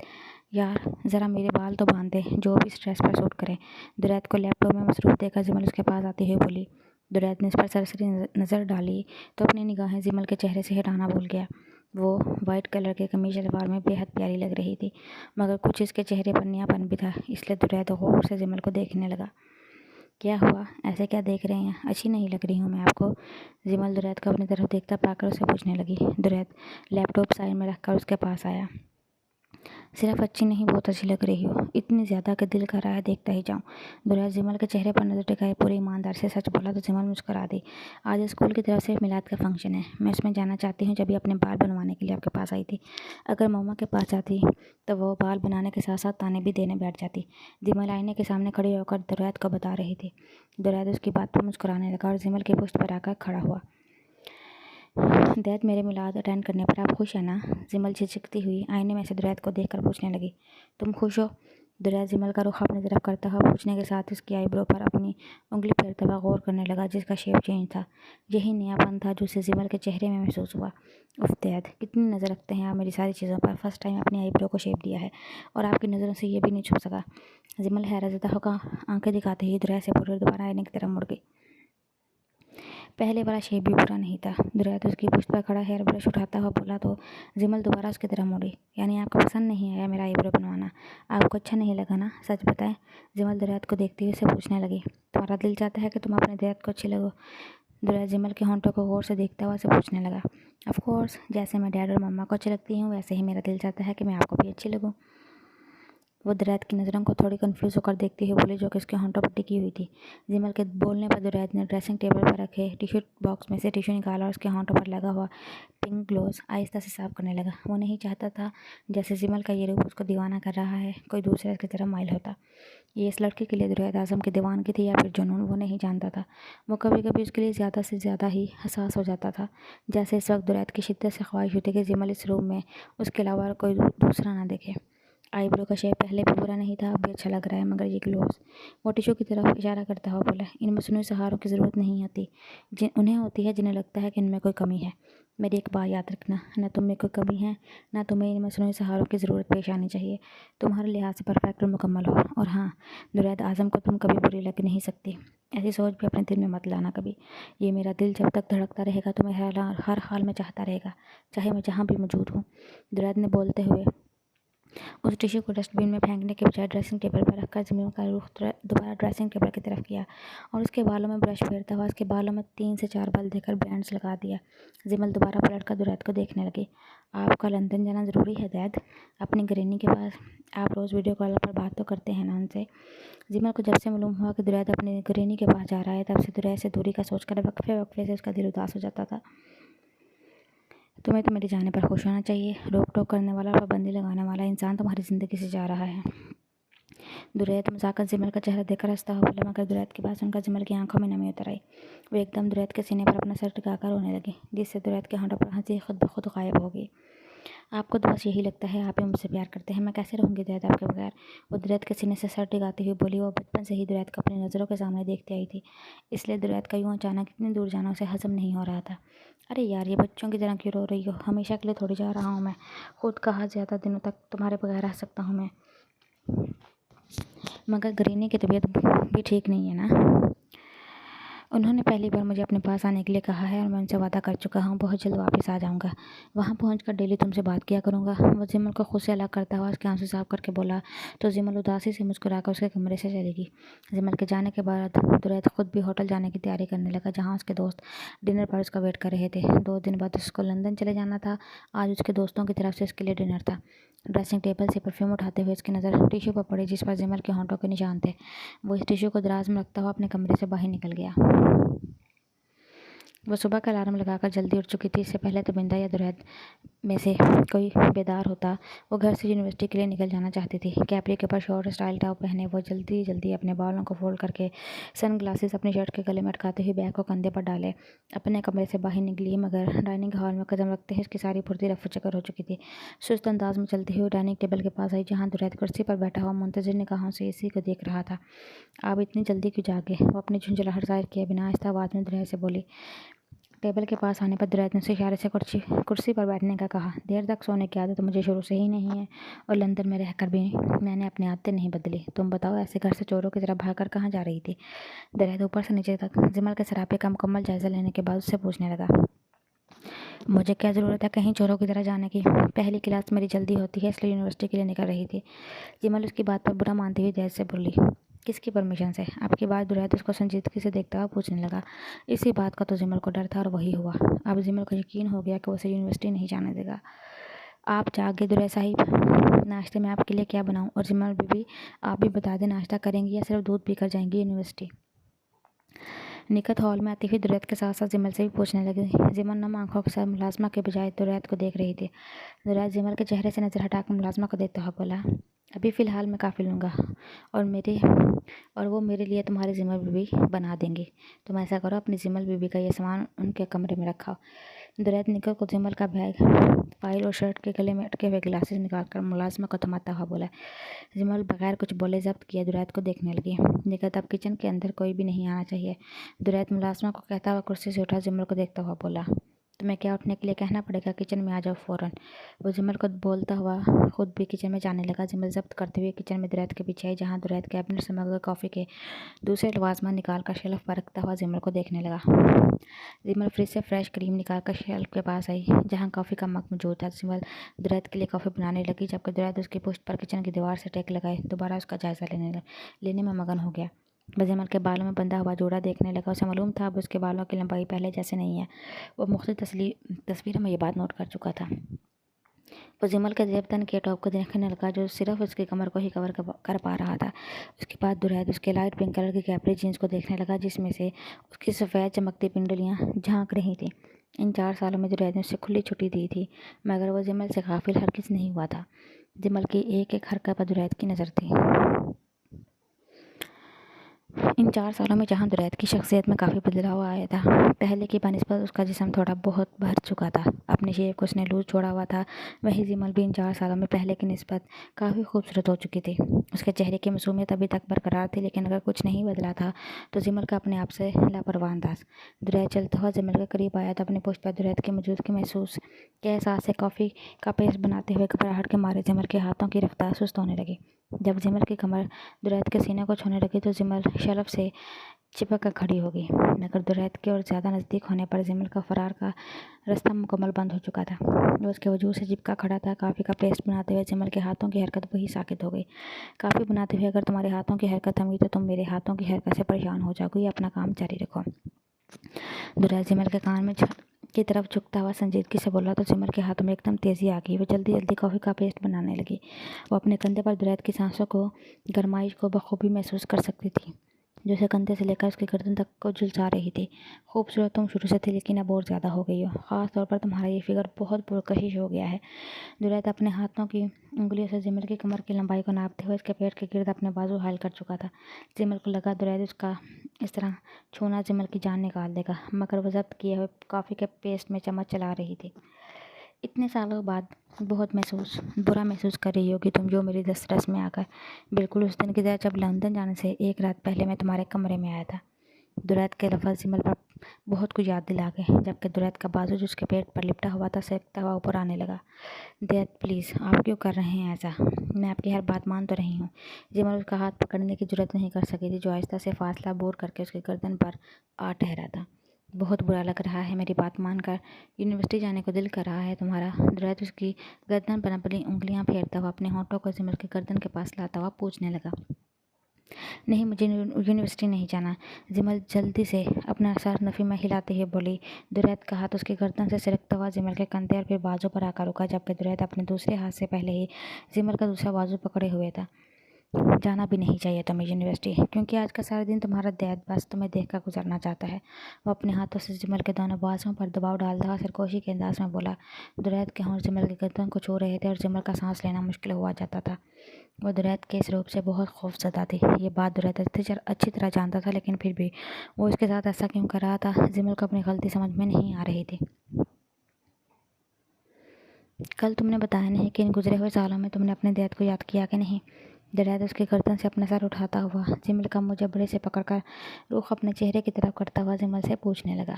यार ज़रा मेरे बाल तो बांध दे, जो भी स्ट्रेस पर सूट करे। दुरैद को लैपटॉप में मसरूफ़ देखकर जिमल उसके पास आती हुई बोली। दुरैद ने इस पर सरसरी नज़र डाली तो अपनी निगाहें जिमल के चेहरे से हटाना भूल गया। वो वाइट कलर के कमीज शलवार में बेहद प्यारी लग रही थी, मगर कुछ इसके चेहरे पर नयापन भी था, इसलिए दुरैद गौर से जिमल को देखने लगा। क्या हुआ, ऐसे क्या देख रहे हैं? अच्छी नहीं लग रही हूँ मैं आपको? जिमल दुरैद को अपनी तरफ देखता पाकर उसे पूछने लगी। दुरैद लैपटॉप साइड में रखकर उसके पास आया। सिर्फ अच्छी नहीं, बहुत अच्छी लग रही हो, इतनी ज़्यादा कि दिल कर रहा है देखता ही जाऊँ। दुरैद जिमल के चेहरे पर नज़र टिकाए पूरी ईमानदार से सच बोला तो जिमल मुस्कुरा दी। आज स्कूल की तरफ से मिलाद का फंक्शन है, मैं उसमें जाना चाहती हूँ। जब भी अपने बाल बनवाने के लिए आपके पास आई थी, अगर मम्मा के पास जाती तो वो बाल बनाने के साथ साथ ताने भी देने बैठ जाती। जिमल आईने के सामने खड़ी होकर दुरैद को बता रही थी। दुरैद उसकी बात पर मुस्कुराने लगा और जिमल की पुश्त पर आकर खड़ा हुआ। दैद, मेरे मिलाद अटेंड करने पर आप खुश हैं ना? जिमल झिझकती हुई आईने में से दुरैद को देखकर पूछने लगी। तुम खुश हो? दुरैद जिमल का रुख अपनी तरफ करता हुआ पूछने के साथ उसकी आईब्रो पर अपनी उंगली फेरता हुआ गौर करने लगा, जिसका शेप चेंज था। यही नयापन था जो उसे जिमल के चेहरे में महसूस हुआ। उफ दैद, कितनी नज़र रखते हैं आप मेरी सारी चीज़ों पर। फर्स्ट टाइम अपनी आईब्रो को शेप दिया है और आपकी नज़रों से ये भी नहीं छुप सका। जिमल हैरतज़दा होकर आंखें दिखाते ही दुरैद से पूरे दोबारा आईने की तरफ मुड़ गई। पहले वाला शेप भी बुरा नहीं था। दुरैद उसकी पुश्त पर खड़ा हेयर ब्रश उठाता हुआ बोला तो जिमल दोबारा उसकी तरफ मुड़ी। यानी आपको पसंद नहीं आया मेरा आईब्रो बनवाना? आपको अच्छा नहीं लगा ना? सच बताएं। जिमल दुरैद को देखते हुए उसे पूछने लगी। तुम्हारा दिल चाहता है कि तुम अपने दुरैद को अच्छी लगो? दुरैद जिमल के होंठों को गौर से देखता हुआ उसे पूछने लगा। ऑफ कोर्स, जैसे मैं डैड और मम्मा को अच्छी लगती हूँ, वैसे ही मेरा दिल चाहता है कि मैं आपको भी अच्छी लगूँ। वो दुरैद की नज़रों को थोड़ी कंफ्यूज होकर देखती हुई बोली, जो कि उसके होंठों पर टिकी हुई थी। जिमल के बोलने पर दुरैद ने ड्रेसिंग टेबल पर रखे टिश्यू बॉक्स में से टिश्यू निकाला और उसके होंठों पर लगा हुआ पिंक ग्लोव्स आहिस्ता से साफ करने लगा। वो नहीं चाहता था जैसे जिमल का ये रूप उसको दीवाना कर रहा है, कोई दूसरे की तरफ माइल होता। ये इस लड़के के लिए दुरैद आज़म की दीवानगी थी या फिर जुनून, वो नहीं जानता था। वो कभी कभी उसके लिए ज़्यादा से ज़्यादा ही हसास हो जाता था, जैसे इस वक्त दुरैद की शिद्दत से ख्वाहिश होती कि जिमल इस रूम में उसके अलावा कोई दूसरा ना देखे। आईब्रो का शेप पहले भी बुरा नहीं था, अब भी अच्छा लग रहा है, मगर ये ग्लोव्स। वो टिश्यू की तरफ इशारा करता हुआ बोला। इन मसनूई सहारों की ज़रूरत नहीं होती, उन्हें होती है जिन्हें लगता है कि इनमें कोई कमी है। मेरी एक बात याद रखना, न तुम में कोई कमी है, ना तुम्हें इन मसनूई सहारों की ज़रूरत पेश आनी चाहिए। तुम हर लिहाज से परफेक्ट और मुकम्मल हो। और हाँ, दुरैद आज़म को तुम कभी बुरी लग नहीं सकती। ऐसी सोच भी अपने दिल में मत लाना कभी। ये मेरा दिल जब तक धड़कता रहेगा तुम्हें हर हाल में चाहता रहेगा, चाहे मैं जहाँ भी मौजूद हूँ। दुरैद ने बोलते हुए उस टिश्यू को डस्टबिन में फेंकने के बजाय ड्रेसिंग टेबल पर रखकर जिमल का रुख दोबारा ड्रेसिंग टेबल की तरफ किया और उसके बालों में ब्रश फेरता हुआ उसके बालों में 3 से 4 बाल देकर बैंड्स लगा दिया। जिमल दोबारा पलटकर दुरैद को देखने लगी। आपका लंदन जाना ज़रूरी है दैद? अपनी ग्रैनी के पास आप रोज़ वीडियो कॉल पर बात तो करते हैं ना उनसे? जिमल को जब से मालूम हुआ कि दुरैद अपनी ग्रैनी के पास जा रहा है, तब से दुरैद से दूरी का सोचकर वक्फे वक्फे से उसका दिल उदास हो जाता था। तुम्हें तो मेरे जाने पर खुश होना चाहिए। रोक टोक करने वाला और पाबंदी लगाने वाला इंसान तुम्हारी ज़िंदगी से जा रहा है। दुरैद मजाकन जिमल का चेहरा देखकर हंसता हुआ बोला, मगर दुरैद की बात सुनकर जिमल की आंखों में नमी उतर आई। वो एकदम दुरैद के सीने पर अपना सर टिकाकर रोने लगी, जिससे दुरैद के होंठों पर हंसी खुद ब खुद गायब हो गई। आपको तो बस यही लगता है आप ही मुझसे प्यार करते हैं, मैं कैसे रहूँगी दुरैद आपके बगैर? वो दुरैद के सीने से सर टिकाती हुई बोली। वो बचपन से ही दुरैद को अपनी नज़रों के सामने देखती आई थी, इसलिए दुरैद का यूँ अचानक इतनी दूर जाना उसे हजम नहीं हो रहा था। अरे यार, ये बच्चों की तरह क्यों रो रही हो? हमेशा के लिए थोड़ी जा रहा हूँ मैं, खुद कहाँ ज़्यादा दिनों तक तुम्हारे बगैर रह सकता हूँ मैं? मगर ग्रैनी की तबीयत भी ठीक नहीं है ना? उन्होंने पहली बार मुझे अपने पास आने के लिए कहा है और मैं उनसे वादा कर चुका हूँ बहुत जल्द वापस आ जाऊँगा। वहाँ पहुँचकर डेली तुमसे बात किया करूँगा। वो जिमल को खुद से अलग करता हुआ उसके आंसू साफ करके बोला तो जिमल उदासी से मुस्कुराकर उसके कमरे से चलेगी। जिमल के जाने के बाद दुरैद खुद भी होटल जाने की तैयारी करने लगा, जहाँ उसके दोस्त डिनर पर उसका वेट कर रहे थे। 2 दिन बाद उसको लंदन चले जाना था। आज उसके दोस्तों की तरफ से उसके लिए डिनर था। ड्रेसिंग टेबल से परफ्यूम उठाते हुए उसकी नज़र टिश्यू पर पड़ी, जिस पर जिमल के होंठों के निशान थे। वो इस टिश्यू को दराज में रखता हुआ अपने कमरे से बाहर निकल गया। वो सुबह का अलार्म लगाकर जल्दी उठ चुकी थी। इससे पहले तो बिंदा या दुरैद में से कोई बेदार होता, वो घर से यूनिवर्सिटी के लिए निकल जाना चाहती थी। कैपरी के ऊपर शॉर्ट स्टाइल टॉप पहने वो जल्दी जल्दी अपने बालों को फोल्ड करके सन ग्लासेस अपनी शर्ट के गले में अटकाते हुए बैग को कंधे पर डाले अपने कमरे से बाहर निकली। मगर डाइनिंग हॉल में कदम रखते ही उसकी सारी फुर्ती रफू चक्कर हो चुकी थी। सुस्त अंदाज में चलती हुई डाइनिंग टेबल के पास आई, जहाँ दुरैद कुर्सी पर बैठा हुआ मुंतजिर निगाहों से इसी को देख रहा था। आप इतनी जल्दी क्यों जागे? वो अपनी झुंझलाहट जाहिर किए बिना आहिस्ता आवाज़ में दुरैद से बोली। टेबल के पास आने पर दुरैद ने उसे इशारे से कुर्सी पर बैठने का कहा। देर तक सोने की आदत तो मुझे शुरू से ही नहीं है, और लंदन में रहकर भी मैंने अपनी आदतें नहीं बदली। तुम बताओ, ऐसे घर से चोरों की तरह भागकर कहाँ जा रही थी? दुरैद ऊपर से नीचे तक जिमल के सरापे का मुकम्मल जायजा लेने के बाद उससे पूछने लगा। मुझे क्या ज़रूरत है कहीं चोरों की तरह जाने की? पहली क्लास मेरी जल्दी होती है, इसलिए यूनिवर्सिटी के लिए निकल रही थी। जिमल उसकी बात पर बुरा मानती हुई दुरैद से बोली। किसकी परमिशन से? आपकी बात? दुरैद उसको संजीदगी से देखता हुआ पूछने लगा। इसी बात का तो जिमल को डर था, और वही हुआ। अब जिमल को यकीन हो गया कि उसे यूनिवर्सिटी नहीं जाने देगा। आप जागे दुरैद साहिब, नाश्ते में आपके लिए क्या बनाऊं? और जिमल बीबी, आप भी बता दें, नाश्ता करेंगी या सिर्फ दूध पीकर जाएंगी यूनिवर्सिटी? निकट हॉल में आती हुई दुरैद के साथ साथ जिमल से भी पूछने लगी। जिमल नम आंखों के साथ मुलाजमा के बजाय दुरैद को देख रही थी। दुरैद जिमल के चेहरे से नजर हटाकर मुलाजमा को देखता हुआ बोला। अभी फ़िलहाल मैं काफ़ी लूँगा, और वो मेरे लिए तुम्हारी जिमल बीबी बना देंगी। तुम ऐसा करो, अपनी जिमल बीबी का ये सामान उनके कमरे में रखाओ। दुरैद निकल को जिमल का बैग, फाइल और शर्ट के गले में अटके हुए ग्लासेस निकालकर मुलाजमा को थमाता हुआ बोला। जिमल बगैर कुछ बोले जब्त किए दुरैद को देखने लगी। निकट अब किचन के अंदर कोई भी नहीं आना चाहिए। दुरैद मुलाजमा को कहता हुआ कुर्सी से उठा, जिमल को देखता हुआ बोला। तुम्हें क्या उठने के लिए कहना पड़ेगा? किचन में आ जाओ फ़ौरन। वो जिमल को बोलता हुआ खुद भी किचन में जाने लगा। जिमल जब्त करते हुए किचन में दुरैद के पीछे आई, जहाँ दुरैद कैबिनेट से मगर कॉफ़ी के दूसरे लवाजमा निकाल कर शेल्फ पर रखता हुआ जिमल को देखने लगा। जिमल फ्रिज से फ्रेश क्रीम निकाल कर शेल्फ के पास आई, जहाँ कॉफ़ी का मग मौजूद था। जिमल दुरैद के लिए कॉफ़ी बनाने लगी, जबकि दुरैद उसकी पुश्त पर किचन की दीवार से टेक लगाए दोबारा उसका जायजा लेने में मगन हो गया। वह जिमल के बालों में बंधा हुआ जोड़ा देखने लगा। उसे मालूम था अब उसके बालों की लंबाई पहले जैसे नहीं है। वो मुख्तलिफ तस्वीरों में ये बात नोट कर चुका था। वो जिमल के जेबतन के टॉप को देखने लगा, जो सिर्फ उसकी कमर को ही कवर कर पा रहा था। उसके बाद दुरैद उसके लाइट पिंक कलर की कैपरी जीन्स को देखने लगा, जिसमें से उसकी सफ़ेद चमकती पिंडलियाँ झांक रही थीं। इन 4 सालों में दुरैद ने उसे खुली छुट्टी दी थी, मगर वह जिमल से गाफिल हरगिज़ नहीं हुआ था। जिमल की एक एक हरकत पर दुरैद की नज़र थी। इन 4 सालों में जहाँ दुरैद की शख्सियत में काफ़ी बदलाव आया था। पहले की बनिस्बत उसका जिस्म थोड़ा बहुत भर चुका था। अपनी शेप को उसने लूज छोड़ा हुआ था। वही जिमल भी इन 4 सालों में पहले की निस्बत काफ़ी खूबसूरत हो चुकी थी। उसके चेहरे की मासूमियत अभी तक बरकरार थी, लेकिन अगर कुछ नहीं बदला था तो जिमल का अपने आप से लापरवाह अंदाज। दुरैद चलता हुआ जिमल के करीब आया तो अपने पुष्ट पर दुरैद की मौजूदगी महसूस के एहसास से कॉफ़ी का पेस्ट बनाते हुए घबराहट के मारे जिमल के हाथों की रफ्तार सुस्त होने लगी। जब जिमल की कमर दुरैद के सीने को छूने लगी तो जिमल शेल्फ से चिपक कर खड़ी हो गई, मगर दुरैद के और ज़्यादा नज़दीक होने पर जिमल का फरार का रास्ता मुकम्मल बंद हो चुका था। वो उसके वजूद से चिपका खड़ा था। कॉफ़ी का पेस्ट बनाते हुए जिमल के हाथों की हरकत वही साकित हो गई। कॉफ़ी बनाते हुए अगर तुम्हारे हाथों की हरकत थमी तो तुम मेरे हाथों की हरकत से परेशान हो जाओगी। अपना काम जारी रखो। दुरैद जिमल के कान में की तरफ झुकता हुआ संजीदगी से बोला तो जिमल के हाथों में एकदम तेज़ी आ गई। वो जल्दी जल्दी कॉफ़ी का पेस्ट बनाने लगी। वो अपने कंधे पर दुरैद की सांसों को गरमाइश को बखूबी महसूस कर सकती थी, जो उसे कंधे से लेकर उसके गर्दन तक को झुलसा रही थी। खूबसूरत तुम शुरू से थी, लेकिन अब और ज़्यादा हो गई हो। ख़ास तौर पर तुम्हारा ये फिगर बहुत पुरकशिश हो गया है। दुरैद अपने हाथों की उंगलियों से जिमल की कमर की लंबाई को नापते हुए उसके पेट के गिर्द अपने बाजू हायल कर चुका था। जिमल को लगा दुरैद उसका इस तरह छूना जिमल की जान निकाल देगा, मगर वह जब्त किए हुए कॉफ़ी के पेस्ट में चम्मच चला रही थी। इतने सालों बाद बहुत बुरा महसूस कर रही होगी तुम, जो मेरी दस्तरस में आकर बिल्कुल उस दिन की तरह जब लंदन जाने से एक रात पहले मैं तुम्हारे कमरे में आया था। दुरैद के लफ्ज़ जिमल पर बहुत कुछ याद दिला गए, जबकि दुरैद का बाजू जो उसके पेट पर लिपटा हुआ था सरकता हुआ ऊपर आने लगा। दुरैद प्लीज़, आप क्यों कर रहे हैं ऐसा? मैं आपकी हर बात मान तो रही हूँ। जिमल उसका हाथ पकड़ने की जुर्रत नहीं कर सकी थी, जो आहिस्ता से फासला बोर करके उसके गर्दन पर आ ठहरा था। बहुत बुरा लग रहा है, मेरी बात मानकर यूनिवर्सिटी जाने को दिल कर रहा है तुम्हारा? दुरैद उसकी गर्दन पर अपनी उंगलियां फेरता हुआ अपने होंठों को जिमल के गर्दन के पास लाता हुआ पूछने लगा। नहीं, मुझे यूनिवर्सिटी नहीं जाना। जिमल जल्दी से अपना सर नफ़ी में हिलाते हुए बोली। दुरैद का हाथ उसकी गर्दन से सिरकता हुआ जिमल के कंधे और फिर बाजू पर आकर रुका, जबकि दुरैद अपने दूसरे हाथ से पहले ही जिमल का दूसरा बाजू पकड़े हुए था। जाना भी नहीं चाहिए तुम्हें यूनिवर्सिटी, क्योंकि आज का सारा दिन तुम्हारा दैद बस तुम्हें देखकर गुजरना चाहता है। वो अपने हाथों से जिमल के दोनों बाजुओं पर दबाव डालता हुआ सरकोशी के अंदाज में बोला। दुरैद के होंठ जिमल के गर्दन को छू रहे थे और जिमल का सांस लेना मुश्किल हुआ जाता था। वो दुरैद के इस रूप से बहुत खौफजदा थी। ये बात दुरैद अच्छी तरह जानता था, लेकिन फिर भी वो उसके साथ ऐसा क्यों कर रहा था, जिमल को अपनी गलती समझ में नहीं आ रही थी। कल तुमने बताया नहीं कि इन गुजरे हुए सालों में तुमने अपने दैद को याद किया कि नहीं। दुरैद उसके गर्दन से अपना सर उठाता हुआ जिमल का मुझे बड़े से पकड़कर रुख अपने चेहरे की तरफ करता हुआ जिमल से पूछने लगा।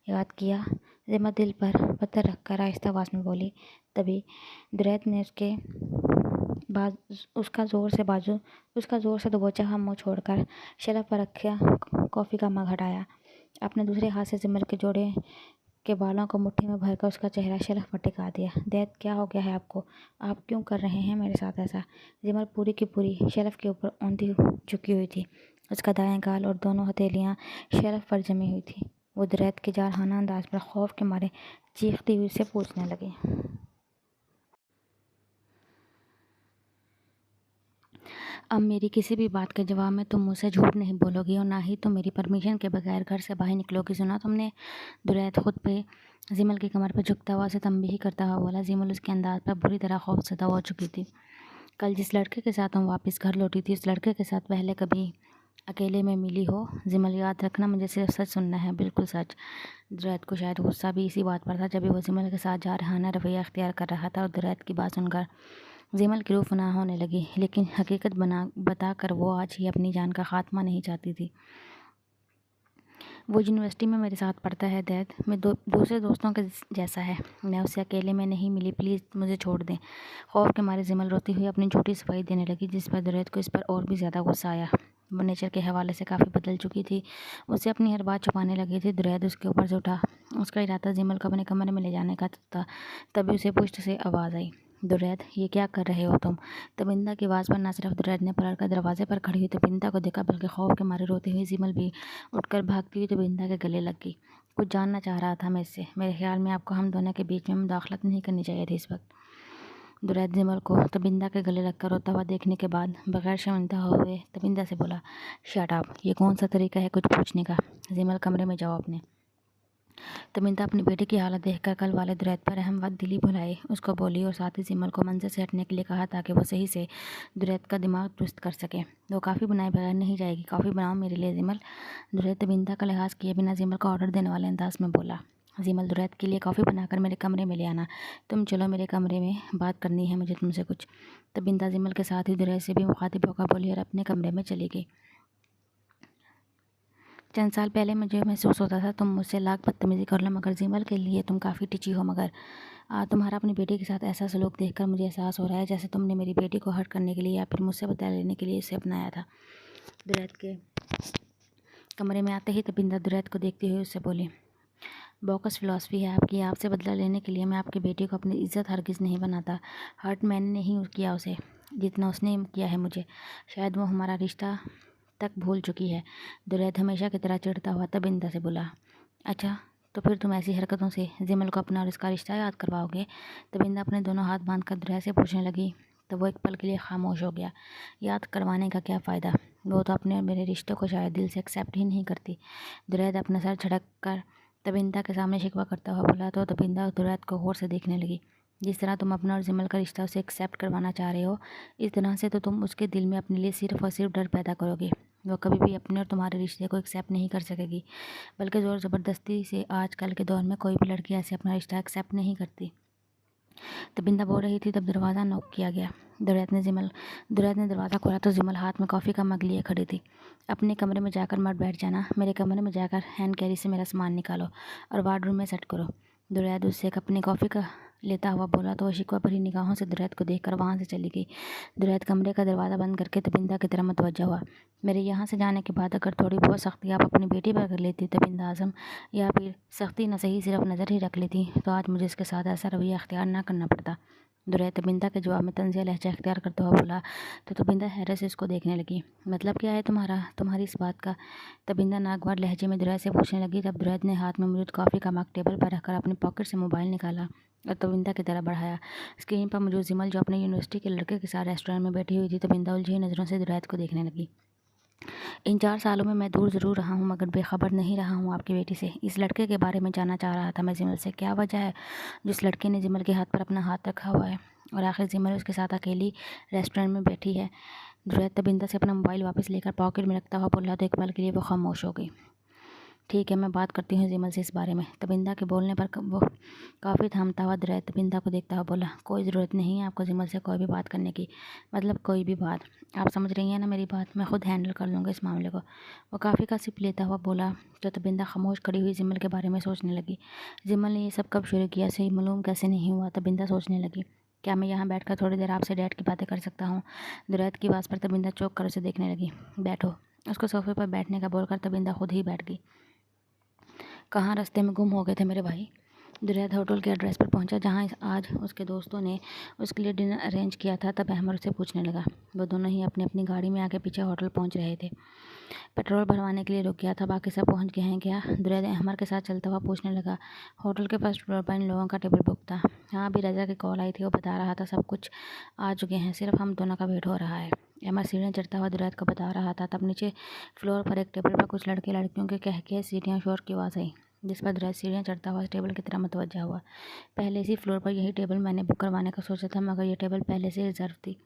याद किया, जिमल दिल पर पत्थर रखकर आहिस्ता आवाज़ में बोली। तभी दुरैद ने उसका जोर से दबोचा हुआ मुँह छोड़कर शेल्फ पर रखा कॉफ़ी का मग हटाया। अपने दूसरे हाथ से जिमल के जोड़े के बालों को मुट्ठी में भरकर उसका चेहरा शेल्फ पर टिका दिया। दैद, क्या हो गया है आपको? आप क्यों कर रहे हैं मेरे साथ ऐसा? जिमल पूरी की पूरी शेल्फ के ऊपर औंधी झुकी हुई थी। उसका दायां गाल और दोनों हथेलियां शेल्फ पर जमी हुई थी। वो दुरैद के जारहाना अंदाज पर खौफ के मारे चीखती हुई से पूछने लगी। अब मेरी किसी भी बात के जवाब में तुम मुझसे झूठ नहीं बोलोगी और ना ही तुम मेरी परमिशन के बगैर घर से बाहर निकलोगी। सुना तुमने? दुरैद खुद पे जिमल की कमर पर झुकता हुआ उसे तंबीही करता हुआ बोला। जिमल उसके अंदाज पर बुरी तरह खौफजदा हो चुकी थी। कल जिस लड़के के साथ तुम वापस घर लौटी थी, उस लड़के के साथ पहले कभी अकेले में मिली हो? जिमल, याद रखना, मुझे सिर्फ सच सुनना है, बिल्कुल सच। दुरैद को शायद गुस्सा भी इसी बात पर था। जब वो जिमल के साथ जारहाना रवैया अख्तियार कर रहा था और दुरैद की बात सुनकर जिमल की रूह फना होने लगी, लेकिन हकीकत बताकर वो आज ही अपनी जान का खात्मा नहीं चाहती थी। वो यूनिवर्सिटी में मेरे साथ पढ़ता है दैद, मैं दूसरे दोस्तों के जैसा है। मैं उससे अकेले में नहीं मिली, प्लीज़ मुझे छोड़ दें। खौफ के मारे जिमल रोती हुई अपनी झूठी सफाई देने लगी, जिस पर दुरैद को इस पर और भी ज़्यादा गुस्सा आया। वो नेचर के हवाले से काफ़ी बदल चुकी थी, उससे अपनी हर बात छुपाने लगी थी। दुरैद उसके ऊपर से उठा। उसका इरादा जिमल को अपने कमरे में ले जाने का था। तभी उसे पुष्ट से आवाज़ आई। दुरैद, ये क्या कर रहे हो तुम? तबिंदा की आवाज़ पर न सिर्फ दुरैद ने पलट कर दरवाजे पर खड़ी हुई तबिंदा को देखा, बल्कि खौफ के मारे रोती हुई जिमल भी उठकर भागती हुई तबिंदा के गले लग गई। कुछ जानना चाह रहा था मैं इससे। मेरे ख्याल में आपको हम दोनों के बीच में मुदाखलत नहीं करनी चाहिए थी इस वक्त। दुरैद जिमल को तबिंदा के गले लगकर रोता हुआ देखने के बाद बगैर शर्मिंदा हुए तबिंदा से बोला, शट अप, ये कौन सा तरीका है कुछ पूछने का? जिमल, कमरे में जाओ अपने। तबिंदा अपनी बेटी की हालत देखकर कल वाले दुरैद पर रहम व दिली भुलाए उसको बोली और साथ ही जिमल को मंजर से हटने के लिए कहा, ताकि वो सही से दुरैद का दिमाग दुरुस्त कर सके। वो काफ़ी बनाए बगैर नहीं जाएगी, कॉफ़ी बनाओ मेरे लिए जिमल। दुरैद तबिंदा का लिहाज किए बिना जिमल को ऑर्डर देने वाले अंदाज में बोला। जिमल, दुरैद के लिए कॉफ़ी बनाकर मेरे कमरे में ले आना। तुम चलो, मेरे कमरे में बात करनी है मुझे तुमसे कुछ। तबिंदा जिमल के साथ ही दुरैद से भी मुखातिब होकर बोली और अपने कमरे में चली गई। चंद साल पहले मुझे महसूस होता था तुम मुझसे लाख बदतमीज़ी कर लो, मगर जिमल के लिए तुम काफ़ी टिची हो। मगर तुम्हारा अपनी बेटी के साथ ऐसा सलूक देखकर मुझे एहसास हो रहा है जैसे तुमने मेरी बेटी को हर्ट करने के लिए या फिर मुझसे बदला लेने के लिए इसे अपनाया था। दुरैद के कमरे में आते ही तबिंदा दुरैद को देखती हुई उससे बोली, बोकस फिलॉसफी है आपकी, आपसे बदला लेने के लिए मैं आपकी बेटी को अपनी इज्जत हरगिज़ नहीं बनाता। हर्ट मैंने नहीं किया उसे जितना उसने किया है मुझे। शायद वो हमारा रिश्ता तक भूल चुकी है। दुरैद हमेशा की तरह चिढ़ता हुआ तबिंदा से बोला। अच्छा, तो फिर तुम ऐसी हरकतों से जिमल को अपना और इसका रिश्ता याद करवाओगे? तबिंदा अपने दोनों हाथ बांधकर दुरैद से पूछने लगी। तो वो एक पल के लिए खामोश हो गया। याद करवाने का क्या फ़ायदा? वो तो अपने और मेरे रिश्तों को शायद दिल से एक्सेप्ट ही नहीं करती। दुरैद अपना सर झटक कर तबिंदा के सामने शिकवा करता हुआ बोला। तो तबिंदा दुरैद को गौर से देखने लगी। जिस तरह तुम अपना और जिमल का रिश्ता उसे एक्सेप्ट करवाना चाह रहे हो, इस तरह से तो तुम उसके दिल में अपने लिए सिर्फ और सिर्फ डर पैदा करोगे। वो कभी भी अपने और तुम्हारे रिश्ते को एक्सेप्ट नहीं कर सकेगी, बल्कि ज़ोर ज़बरदस्ती से आजकल के दौर में कोई भी लड़की ऐसे अपना रिश्ता एक्सेप्ट नहीं करती। तबिंदा बोल रही थी तब दरवाज़ा नॉक किया गया। दुरैद ने दरवाज़ा खोला तो जिमल हाथ में कॉफ़ी का मग लिए खड़ी थी। अपने कमरे में जाकर मत बैठ जाना, मेरे कमरे में जाकर हैंड कैरी से मेरा सामान निकालो और वार्डरूम में सेट करो। दुरैद उससे एक अपनी कॉफ़ी का लेता हुआ बोला तो वह शिकवा भरी निगाहों से दुरैद को देखकर वहाँ से चली गई। दुरैद कमरे का दरवाज़ा बंद करके तबिंदा की तरफ मुतवज्जा हुआ। मेरे यहाँ से जाने के बाद अगर थोड़ी बहुत सख्ती आप अपनी बेटी पर कर लेती तबिंदा आज़म, या फिर सख्ती न सही सिर्फ नज़र ही रख लेती, तो आज मुझे इसके साथ ऐसा रवैया अख्तियार ना करना पड़ता। दुरैद तबिंदा के जवाब में तंज़िया लहजा अख्तियार करता हुआ बोला। तो तबिंदा हैरत से उसको देखने लगी। मतलब क्या है तुम्हारी इस बात का? तबिंदा नागवार लहजे में दुरैद से पूछने लगी। तब दुरैद ने हाथ में मौजूद कॉफ़ी का मग टेबल पर रखकर अपनी पॉकेट से मोबाइल निकाला और तबिंदा की तरफ बढ़ाया। स्क्रीन पर मौजूद जिमल जो अपने यूनिवर्सिटी के लड़के के साथ रेस्टोरेंट में बैठी हुई थी, तबिंदा उलझी नज़रों से दुरैत को देखने लगी। इन 4 सालों में मैं दूर ज़रूर रहा हूँ मगर बेखबर नहीं रहा हूँ आपकी बेटी से। इस लड़के के बारे में जानना चाह रहा था मैं जिमल से। क्या वजह है जिस लड़के ने जिमल के हाथ पर अपना हाथ रखा हुआ है और आखिर जिमल उसके साथ अकेली रेस्टोरेंट में बैठी है। दुरैत तबिंदा से अपना मोबाइल वापस लेकर पॉकेट में रखता हुआ बोला तो एक पल के लिए वो खामोश हो गई। ठीक है, मैं बात करती हूँ जिमल से इस बारे में। तबिंदा के बोलने पर वो काफ़ी थामता हुआ दुरैत तबिंदा को देखता हुआ बोला, कोई ज़रूरत नहीं है आपको जिमल से कोई भी बात करने की। मतलब कोई भी बात। आप समझ रही हैं ना मेरी बात? मैं खुद हैंडल कर लूँगा इस मामले को। वो काफ़ी का सिप लेता हुआ बोला। तो तबिंदा खामोश खड़ी हुई जिमल के बारे में सोचने लगी। जिमल ने ये सब कब शुरू किया, सही मालूम कैसे नहीं हुआ? तबिंदा सोचने लगी। क्या मैं यहाँ बैठकर थोड़ी देर आपसे डैड की बातें कर सकता हूँ? दुरैत की आवाज़ पर तबिंदा चौंक कर उसे देखने लगी। बैठो। उसको सोफे पर बैठने का बोलकर तबिंदा खुद ही बैठ गई। कहाँ रास्ते में गुम हो गए थे मेरे भाई? दुरैत होटल के एड्रेस पर पहुंचा जहां आज उसके दोस्तों ने उसके लिए डिनर अरेंज किया था। तब अहमद उससे पूछने लगा। वो दोनों ही अपनी अपनी गाड़ी में आगे पीछे होटल पहुंच रहे थे। पेट्रोल भरवाने के लिए रुक गया था। बाकी सब पहुंच गए हैं क्या? दुरैत अहमद के साथ चलता हुआ पूछने लगा। होटल के फर्स्ट फ्लोर पर इन लोगों का टेबल बुक था। हाँ, अभी रजा की कॉल आई थी। वो बता रहा था सब कुछ आ चुके हैं, सिर्फ हम दोनों का वेट हो रहा है। अहमद सीढ़ियाँ चढ़ता हुआ दुरैत को बता रहा था। तब नीचे फ्लोर पर एक टेबल पर कुछ लड़के लड़कियों के कह के सीढ़ियाँ शोर की आवाज़ आई, जिस पर दुरैत सीढ़ियाँ चढ़ता हुआ टेबल की तरफ मुतवज्जा हुआ। पहले इसी फ्लोर पर यही टेबल मैंने बुक करवाने का सोचा था मगर यह टेबल पहले से रिजर्व थी।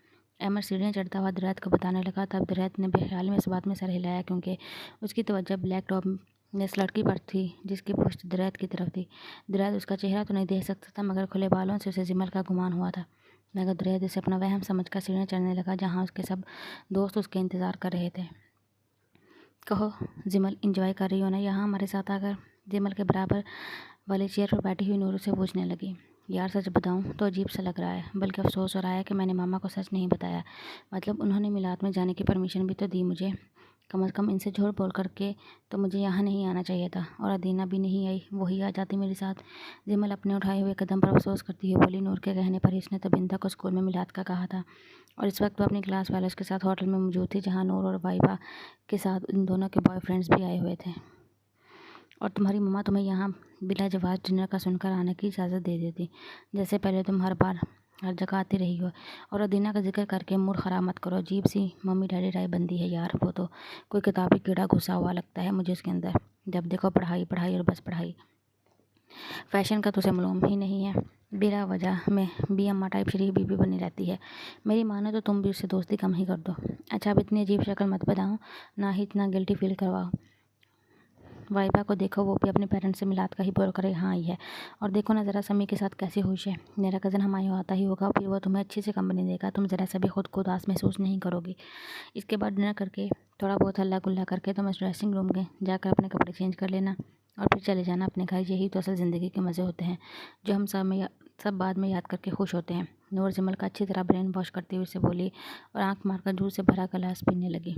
अहमद सीढ़ियाँ चढ़ता हुआ दुरैत को बताने लगा। तब दुरैत ने बेख्याली में इस बात में सर हिलाया क्योंकि उसकी तवज्जो ब्लैक टॉप में इस लड़की पर थी जिसकी पुश्त दुरैत की तरफ थी। दुरैत उसका चेहरा तो नहीं देख सकता था मगर खुले बालों से उसे जिमल का गुमान हुआ था। मगर दुरैत उसे अपना वहम समझकर सीढ़ियाँ चढ़ने लगा जहाँ उसके सब दोस्त उसके इंतज़ार कर रहे थे। कहो जिमल, इंजॉय कर रही हो ना यहाँ हमारे साथ आकर? जिमल के बराबर वाली चेयर पर बैठी हुई नूर से पूछने लगी। यार सच बताऊं तो अजीब सा लग रहा है, बल्कि अफसोस हो रहा है कि मैंने मामा को सच नहीं बताया। मतलब उन्होंने मिलाद में जाने की परमिशन भी तो दी मुझे। कम से कम इनसे झूठ बोल करके तो मुझे यहाँ नहीं आना चाहिए था। और अदीना भी नहीं आई, वही आ जाती मेरे साथ। जिमल अपने उठाए हुए कदम पर अफसोस करती हुई बोली। नूर के कहने पर ही उसने तबिंदा को स्कूल में मिलाद का कहा था और इस वक्त वो अपनी क्लास वालों के साथ होटल में मौजूद थी जहाँ नूर और वाइबा के साथ इन दोनों के बॉयफ्रेंड्स भी आए हुए थे। और तुम्हारी मम्मा तुम्हें यहाँ बिला जवाब डिनर का सुनकर आने की इजाज़त दे देती, जैसे पहले तुम हर बार हर जगह आती रही हो। और अदीना का जिक्र करके मूड ख़राब मत करो, अजीब सी मम्मी डैडी राय बंदी है यार। वो तो कोई किताबी कीड़ा घुसा हुआ लगता है मुझे उसके अंदर। जब देखो पढ़ाई पढ़ाई और बस पढ़ाई। फैशन का तो उसे मालूम ही नहीं है। बिला वजह में भी अम्मा टाइप शरीफ बीबी बनी रहती है। मेरी मानो तो तुम भी उससे दोस्ती कम ही कर दो। अच्छा, अब इतनी अजीब शक्ल मत बनाओ, ना ही इतना गिल्टी फील करवाओ। वाइबा को देखो, वो भी अपने पेरेंट्स से मिलाद का ही बोल करे हाँ ही है। और देखो ना ज़रा समी के साथ कैसी खुश है। मेरा कज़न हमारे यहाँ आता ही होगा, फिर वो तुम्हें अच्छी से कंपनी देगा, तुम ज़रा सा भी खुद को उदास महसूस नहीं करोगी। इसके बाद डिनर करके थोड़ा बहुत हल्ला गुल्ला करके तुम इस ड्रेसिंग रूम में जाकर अपने कपड़े चेंज कर लेना और फिर चले जाना अपने घर। यही तो असल ज़िंदगी के मज़े होते हैं जो हम सब बाद में याद करके खुश होते हैं। नूर जमल का अच्छी तरह ब्रेन वॉश करते हुए उसे बोली और आँख मारकर जूस से भरा गिलास पीने लगी।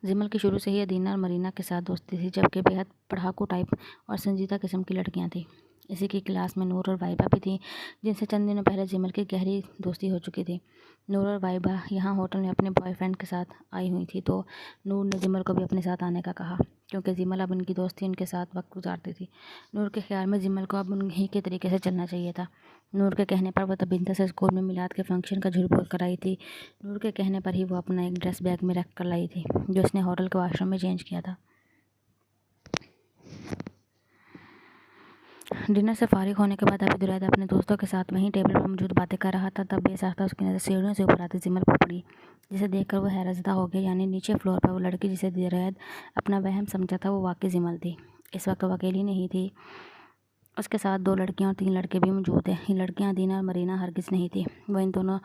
जिमल की शुरू से ही अदीना और मरीना के साथ दोस्ती थी, जबकि बेहद पढ़ाकू टाइप और संजीदा किस्म की लड़कियां थीं। इसी की क्लास में नूर और वाइबा भी थीं, जिनसे चंद दिनों पहले जिमल की गहरी दोस्ती हो चुकी थी। नूर और वाइबा यहाँ होटल में अपने बॉयफ्रेंड के साथ आई हुई थी, तो नूर ने जिमल को भी अपने साथ आने का कहा क्योंकि जिमल अब उनकी दोस्ती उनके साथ वक्त गुजारती थी। नूर के ख्याल में जिमल को अब उन्हीं के तरीके से चलना चाहिए था। नूर के कहने पर वह तबिंदा से स्कूल में मिलाद के फंक्शन का झूठ बोल कर आई थी। नूर के कहने पर ही वो अपना एक ड्रेस बैग में रख कर लाई थी जो उसने होटल के वॉशरूम में चेंज किया था। डिनर से फारिग होने के बाद अभी दुरैद अपने दोस्तों के साथ वहीं टेबल पर मौजूद बातें कर रहा था। तब बेसाख्ता उसकी नज़र सीढ़ियों से ऊपर आती जिमल पर पड़ी, जिसे देखकर वो हैरतज़दा हो गया। यानी नीचे फ्लोर पर वो लड़की जिसे दुरैद अपना वहम समझा था वो वाकई जिमल थी। इस वक्त वो अकेली नहीं थी, उसके साथ 2 लड़कियां और 3 लड़के भी मौजूद थे। ये लड़कियां अदीना और मरीना हरगिज़ नहीं थी। वह इन दोनों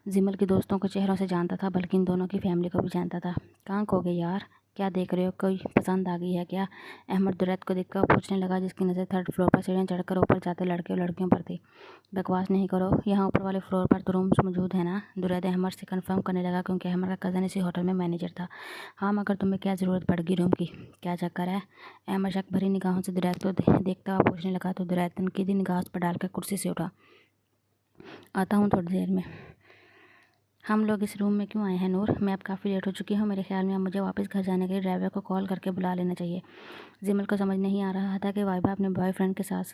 जिमल के दोस्तों को चेहरों से जानता था, बल्कि इन दोनों की फैमिली को भी जानता था। कहाँ खो गए यार, क्या देख रहे हो, कोई पसंद आ गई है क्या? अहमद दुरैत को देखकर पूछने लगा, जिसकी नज़र 3rd फ्लोर पर सीढ़ियाँ चढ़कर ऊपर जाते लड़के और लड़कियों पर थी। बकवास नहीं करो, यहाँ ऊपर वाले फ्लोर पर तो रूम्स मौजूद है ना? दुरैत अहमद से कंफर्म करने लगा क्योंकि अहमद का कज़न इसी होटल में मैनेजर था। हाँ, मगर तुम्हें क्या ज़रूरत पड़ेगी रूम की, क्या चक्कर है? अहमद शक भरी निगाहों से दुरैत को देखता हुआ पूछने लगा, तो दुरैत तनकीदी निगाह उस पर डालकर कुर्सी से उठा। आता हूँ थोड़ी देर में। हम लोग इस रूम में क्यों आए हैं नूर? मैं अब काफ़ी लेट हो चुकी हूँ, मेरे ख्याल में अब मुझे वापस घर जाने के लिए ड्राइवर को कॉल करके बुला लेना चाहिए। जिमल को समझ नहीं आ रहा था कि वाइबा अपने बॉयफ्रेंड के साथ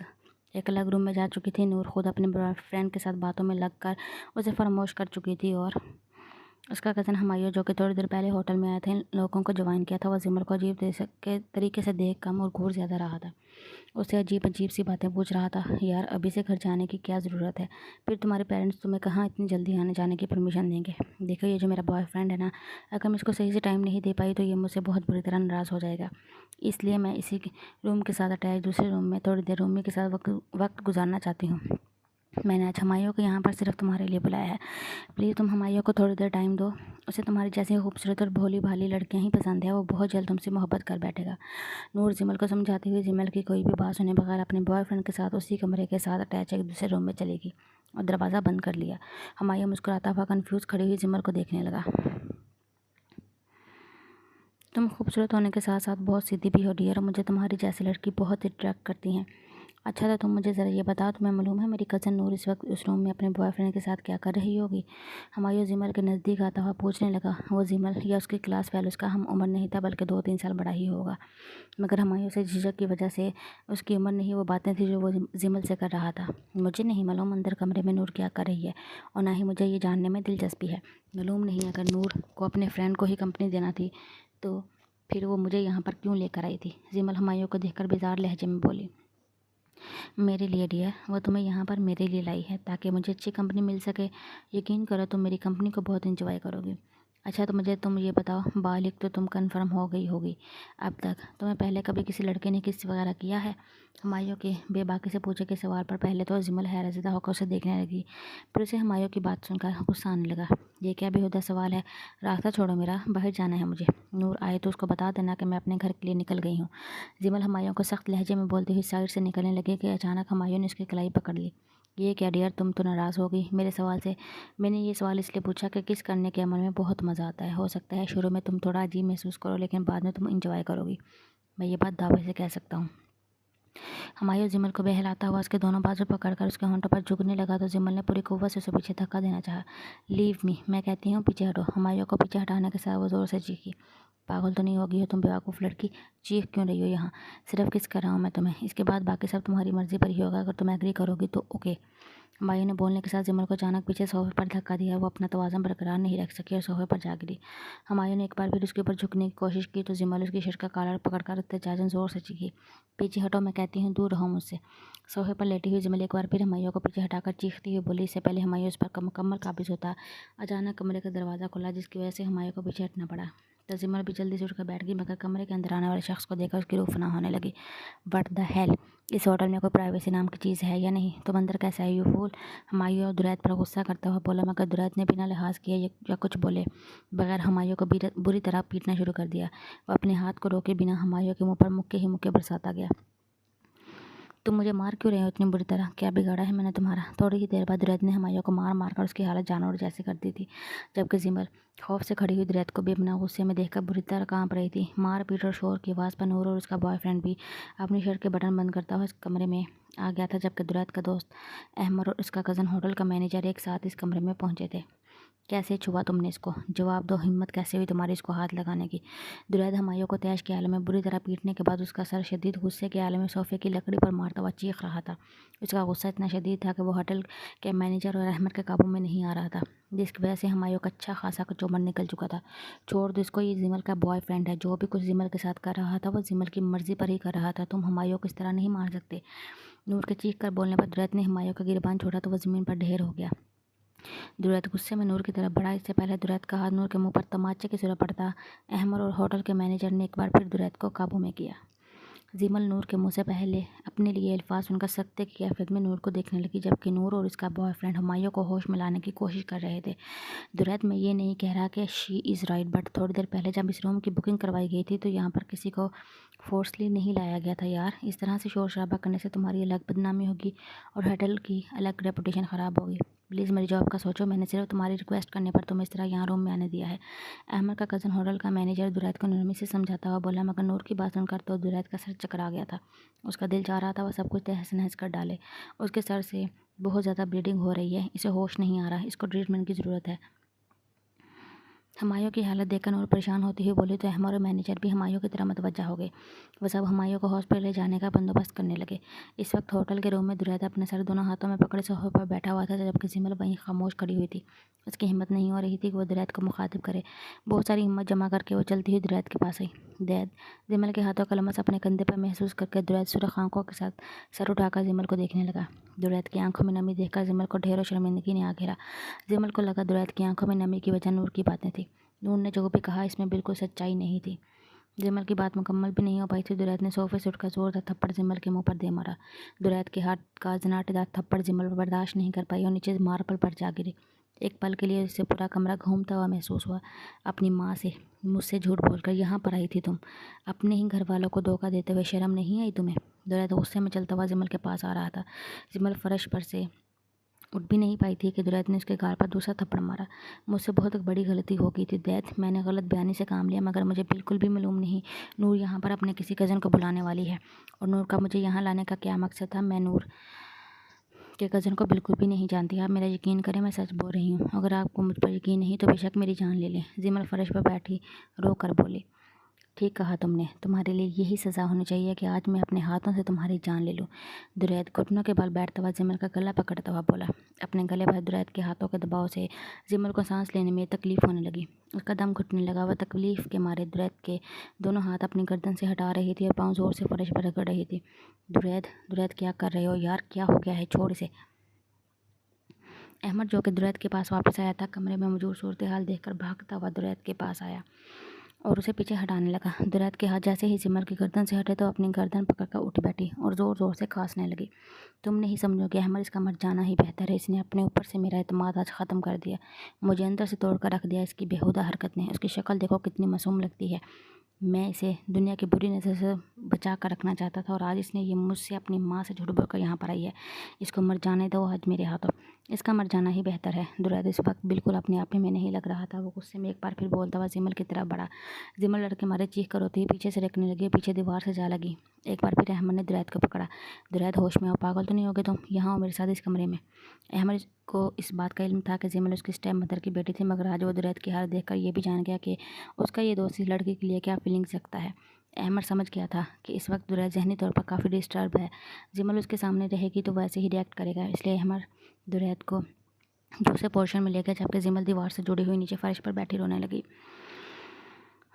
एक अलग रूम में जा चुकी थी। नूर खुद अपने बॉयफ्रेंड के साथ बातों में लगकर उसे फरामोश कर चुकी थी और उसका कज़न हमायूं, जो कि थोड़ी देर पहले होटल में आए थे, लोगों को ज्वाइन किया था, वह जिमल को अजीब तरीके से देख कम और घूर ज़्यादा रहा था। उससे अजीब अजीब सी बातें पूछ रहा था। यार, अभी से घर जाने की क्या ज़रूरत है? फिर तुम्हारे पेरेंट्स तुम्हें कहाँ इतनी जल्दी आने जाने की परमिशन देंगे? देखो, ये जो मेरा बॉयफ्रेंड है ना, अगर मैं इसको सही से टाइम नहीं दे पाई तो ये मुझसे बहुत बुरी तरह नाराज़ हो जाएगा। इसलिए मैं इसी रूम के साथ अटैच दूसरे रूम में थोड़ी देर रूमी के साथ वक्त गुजारना चाहती हूँ। मैंने आज हमायूं को यहाँ पर सिर्फ तुम्हारे लिए बुलाया है। प्लीज़ तुम हमायूं को थोड़ी देर टाइम दो। उसे तुम्हारी जैसी खूबसूरत और भोली भाली लड़कियाँ ही पसंद है। वो बहुत जल्द तुमसे मोहब्बत कर बैठेगा। नूर जिमल को समझाती हुई जिमल की कोई भी बात सुने बगैर अपने बॉयफ्रेंड के साथ उसी कमरे के साथ अटैच एक दूसरे रूम में चली गई और दरवाज़ा बंद कर लिया। हमायूं मुस्कुराता हुआ कन्फ्यूज़ खड़ी हुई जिमल को देखने लगा। तुम खूबसूरत होने के साथ साथ बहुत सीधी भी हो डियर, और मुझे तुम्हारी जैसी लड़की बहुत अट्रैक्ट करती हैं। अच्छा, तो तुम मुझे ज़रा ये बताओ, तुम्हें मालूम है मेरी कज़न नूर इस वक्त उस रूम में अपने बॉयफ्रेंड के साथ क्या कर रही होगी? हमायूं जिमल के नज़दीक आता हुआ पूछने लगा। वो जिमल या उसकी क्लास फेलो, उसका हम उम्र नहीं था बल्कि 2-3 साल बड़ा ही होगा। मगर हमायूं से झिझक की वजह से उसकी उम्र नहीं, वो बातें थी जो वो जिमल से कर रहा था। मुझे नहीं मालूम अंदर कमरे में नूर क्या कर रही है, और ना ही मुझे ये जानने में दिलचस्पी है। मालूम नहीं, अगर नूर को अपने फ्रेंड को ही कंपनी देना थी तो फिर वो मुझे यहाँ पर क्यों लेकर आई थी? जिमल हमायूं को देखकर बेजार लहजे में बोली। मेरे लिए डियर, वो तुम्हें यहाँ पर मेरे लिए लाई है ताकि मुझे अच्छी कंपनी मिल सके। यकीन करो, तुम मेरी कंपनी को बहुत इंजॉय करोगे। अच्छा, तो मुझे तुम ये बताओ, बालिग तो तुम कंफर्म हो गई होगी अब तक। तुम्हें पहले कभी किसी लड़के ने किस वगैरह किया है? हमायूं के बेबाकी से पूछे के सवाल पर पहले तो जिमल हैरतज़दा होकर उसे देखने लगी। फिर उसे हमायूं की बात सुनकर गुस्सा आने लगा। ये क्या बेहुदा सवाल है? रास्ता छोड़ो मेरा, बाहर जाना है मुझे। नूर आए तो उसको बता देना कि मैं अपने घर के लिए निकल गई हूँ। जिमल हमायूं को सख्त लहजे में बोलती हुई साइड से निकलने लगी कि अचानक हमायूं ने उसकी कलाई पकड़ ली। ये क्या डियर, तुम तो नाराज़ हो गई मेरे सवाल से? मैंने ये सवाल इसलिए पूछा कि किस करने के अमल में बहुत मज़ा आता है। हो सकता है शुरू में तुम थोड़ा अजीब महसूस करो, लेकिन बाद में तुम इंजॉय करोगी। मैं ये बात दावे से कह सकता हूँ। हमायूं जिमल को बहलाता हुआ उसके दोनों बाजू पकड़कर उसके होंठों पर झुकने लगा तो जिमल ने पूरी कुव्वत से उसे पीछे धक्का देना चाहा। लीव मी, मैं कहती हूँ पीछे हटो। हमायूं को पीछे हटाने के साथ वो ज़ोर से चीखी। पागल तो नहीं होगी हो तुम बेवकूफ़ लड़की? चीख क्यों रही हो यहाँ? सिर्फ किस कर रहा हूँ मैं तुम्हें। इसके बाद बाकी सब तुम्हारी मर्ज़ी पर ही होगा। अगर तुम एग्री करोगी तो ओके। हमायूं ने बोलने के साथ जिमल को अचानक पीछे सोफे पर धक्का दिया। वो अपना तवाज़ुन बरकरार नहीं रख सकी और सोफे पर जा गिरी। हमायूं ने एक बार फिर उसके ऊपर झुकने की कोशिश की तो जिमल उसकी शर्ट का कॉलर पकड़कर अत्याचारन ज़ोर से चीखी। पीछे हटो, मैं कहती हूँ, दूर रहो मुझसे। सोफे पर लेटी हुई जिमल एक बार फिर हमायूं को पीछे हटाकर चीखती हुई बोली। इससे पहले हमायूं उस पर मुकम्मल काबिज होता, अचानक कमरे का दरवाज़ा खुला, जिसकी वजह से हमायूं को पीछे हटना पड़ा। तो जिमल भी जल्दी से उठकर बैठ गई, मगर कमरे के अंदर आने वाले शख्स को देखकर उसकी रूह फना होने लगी। व्हाट द हेल, इस होटल में कोई प्राइवेसी नाम की चीज़ है या नहीं? तुम अंदर कैसे आई, यू फूल? हमायूं और दुरैद पर गुस्सा करता हुआ बोला, मगर दुरैद ने बिना लिहाज किए या कुछ बोले बगैर हमायूं को बुरी तरह पीटना शुरू कर दिया। वह अपने हाथ को रोके बिना हमायूं के मुंह पर मुक्के ही मुक्के बरसाता गया। तुम मुझे मार क्यों रहे हो इतनी बुरी तरह? क्या बिगाड़ा है मैंने तुम्हारा? थोड़ी ही देर बाद दुरैद ने हमायूं को मार मार कर उसकी हालत जानवर जैसी कर दी थी, जबकि जिमल खौफ से खड़ी हुई दुरैद को बेपनाह गुस्से में देखकर बुरी तरह कांप रही थी। मार पीट और शोर की आवाज़ पर नूर और उसका बॉयफ्रेंड भी अपनी शर्ट के बटन बंद करता हुआ इस कमरे में आ गया था, जबकि दुरैद का दोस्त अहमद और उसका कज़न होटल का मैनेजर एक साथ इस कमरे में पहुंचे थे। कैसे छुआ तुमने इसको? जवाब दो, हिम्मत कैसे हुई तुम्हारी इसको हाथ लगाने की? दुरैद हमायूं को तैश के आलम में बुरी तरह पीटने के बाद उसका सर शदीद गुस्से के आलम में सोफे की लकड़ी पर मारता हुआ चीख रहा था। उसका गुस्सा इतना शदीद था कि वो होटल के मैनेजर और अहमद के काबू में नहीं आ रहा था, जिसकी वजह से हमायूं का अच्छा खासा कचौमर निकल चुका था। छोड़ दो इसको, ये जिमल का बॉयफ्रेंड है। जो भी कुछ जिमल के साथ कर रहा था वो जिमल की मर्जी पर ही कर रहा था। तुम हमायूं को इस तरह नहीं मार सकते। नूर के चीख कर बोलने पर दुरैद ने हमायूं का गिरबान छोड़ा तो वह ज़मीन पर ढेर हो गया। दुरैद गुस्से में नूर की तरफ बढ़ा। इससे पहले दुरैद का हाथ नूर के मुंह पर तमाचे की तरह पड़ता, अहमद और होटल के मैनेजर ने एक बार फिर दुरैद को काबू में किया। जिमल नूर के मुंह से पहले अपने लिए अल्फाज सुनकर सख्ते की कैफियत में नूर को देखने लगी, जबकि नूर और उसका बॉयफ्रेंड हमायूं को होश में लाने की कोशिश कर रहे थे। दुरैद, मैं ये नहीं कह रहा कि शी इज़ राइट, बट थोड़ी देर पहले जब इस रूम की बुकिंग करवाई गई थी तो यहाँ पर किसी को फोर्सली नहीं लाया गया था यार। इस तरह से शोर शराबा करने से तुम्हारी अलग बदनामी होगी और होटल की अलग रेपुटेशन ख़राब होगी। प्लीज़ मेरी जॉब का सोचो। मैंने सिर्फ तुम्हारी रिक्वेस्ट करने पर तुम्हें इस तरह यहाँ रूम में आने दिया है। अहमद का कज़न होटल का मैनेजर दुरैद को नरमी से समझाता हुआ बोला, मगर नूर की बात सुनकर तो दुरैद का सर चकरा गया था। उसका दिल चाह रहा था वह सब कुछ तहस नहस कर डाले। उसके सर से बहुत ज़्यादा ब्लीडिंग हो रही है, इसे होश नहीं आ रहा, इसको ट्रीटमेंट की ज़रूरत है। हुमायूं की हालत देखकर नूर परेशान होती हुई बोली तो अहमद और मैनेजर भी हुमायूं की तरह मतवज्जा हो गए। वह सब हुमायूं को हॉस्पिटल ले जाने का बंदोबस्त करने लगे। इस वक्त होटल के रूम में दुरैद अपने सर दोनों हाथों में पकड़े सोफे पर बैठा हुआ था, जबकि जिमल वहीं खामोश खड़ी हुई थी। उसकी हिम्मत नहीं हो रही थी कि वो दुरैद को मुखातिब करे। बहुत सारी हिम्मत जमा करके वो चलती हुई दुरैद के पास आई। दैद जिमल के हाथों का लमस अपने कंधे पर महसूस करके दुरैद सुरख आंखों के साथ सर उठाकर जिमल को देखने लगा। दुरैद की आंखों में नमी देखकर जिमल को ढेरों शर्मिंदगी ने आ घेरा। जिमल को लगा दुरैद की आंखों में नमी की वजह नूर की बातें थी। नूर ने जो भी कहा इसमें बिल्कुल सच्चाई नहीं थी। जिमल की बात मुकम्मल भी नहीं हो पाई थी। दुरैद ने सोफे से उठकर जोरदार थप्पड़ जिमल के मुंह पर दे मारा। दुरैद के हाथ का जनाटेदार थप्पड़ जिमल पर बर्दाश्त नहीं कर पाई और नीचे मार्बल पर जा गिरी। एक पल के लिए उससे पूरा कमरा घूमता हुआ महसूस हुआ। अपनी माँ से मुझसे झूठ बोलकर यहाँ पर आई थी तुम? अपने ही घर वालों को धोखा देते हुए शर्म नहीं आई तुम्हें? दुरैद गुस्से में चलता हुआ जिमल के पास आ रहा था। जिमल फर्श पर से उठ भी नहीं पाई थी कि दुरैद ने उसके गाल पर दूसरा थप्पड़ मारा। मुझसे बहुत बड़ी गलती हो गई थी दैत, मैंने गलत बयानी से काम लिया, मगर मुझे बिल्कुल भी मालूम नहीं नूर यहाँ पर अपने किसी कज़न को बुलाने वाली है। और नूर का मुझे यहाँ लाने का क्या मकसद था? मैं नूर के कज़न को बिल्कुल भी नहीं जानती। आप मेरा यकीन करें, मैं सच बोल रही हूँ। अगर आपको मुझ पर यकीन नहीं तो बेशक मेरी जान ले लें। जिमल फर्श पर बैठी रो कर बोली। ठीक कहा तुमने, तुम्हारे लिए यही सज़ा होनी चाहिए कि आज मैं अपने हाथों से तुम्हारी जान ले लूँ। दुरैद घुटनों के बल बैठता हुआ जिमल का गला पकड़ता हुआ बोला। अपने गले पर दुरैद के हाथों के दबाव से जिमल को सांस लेने में तकलीफ होने लगी। उसका दम घुटने लगा। वह तकलीफ के मारे दुरैद के दोनों हाथ अपनी गर्दन से हटा रही थी और पाँव जोर से फर्श पर रगड़ रही थी। दुरैद दुरैद क्या कर रहे हो यार? क्या हो गया है? छोड़ इसे। अहमद जो कि दुरैद के पास वापस आया था, कमरे में मौजूद सूरत हाल देखकर भागता हुआ दुरैद के पास आया और उसे पीछे हटाने लगा। दुरैद के हाथ जैसे ही जिमल की गर्दन से हटे तो अपनी गर्दन पकड़कर उठ बैठी और ज़ोर ज़ोर से खांसने लगी। तुम नहीं समझोगे अहमद, इसका मर जाना ही बेहतर है। इसने अपने ऊपर से मेरा एतमाद आज ख़त्म कर दिया। मुझे अंदर से तोड़ कर रख दिया इसकी बेहुदा हरकत ने। उसकी शक्ल देखो कितनी मासूम लगती है। मैं इसे दुनिया की बुरी नज़र से बचा कर रखना चाहता था और आज इसने ये मुझसे अपनी माँ से झूठ बोलकर यहाँ पर आई है। इसको मर जाने दो आज मेरे हाथों। इसका मर जाना ही बेहतर है। दुरैद इस वक्त बिल्कुल अपने आप में नहीं लग रहा था। वो गुस्से में एक बार फिर बोलता हुआ जिमल की तरफ बढ़ा। जिमल लड़के मारे चीख कर रोती हुई पीछे से रखने लगी, पीछे दीवार से जा लगी। एक बार फिर अहमद ने दुरैद को पकड़ा। दुरैद होश में आओ, पागल तो नहीं हो गए तुम? यहाँ आओ मेरे साथ इस कमरे में। अहमद को इस बात का इल्म था कि जिमल उसकी स्टेप मदर की बेटी थी, मगर आज वो दुरैद की हालत देखकर ये भी जान गया कि उसका ये दोस्त इस लड़की के लिए क्या फीलिंग्स रखता है। अहमद समझ गया था कि इस वक्त दुरैद जहनी तौर पर काफ़ी डिस्टर्ब है। जिमल उसके सामने रहेगी तो वैसे ही रिएक्ट करेगा, इसलिए अहमद दुरैद को दूसरे पोर्शन में ले गया, जबकि जिमल दीवार से जुड़ी हुई नीचे फर्श पर बैठी रोने लगी।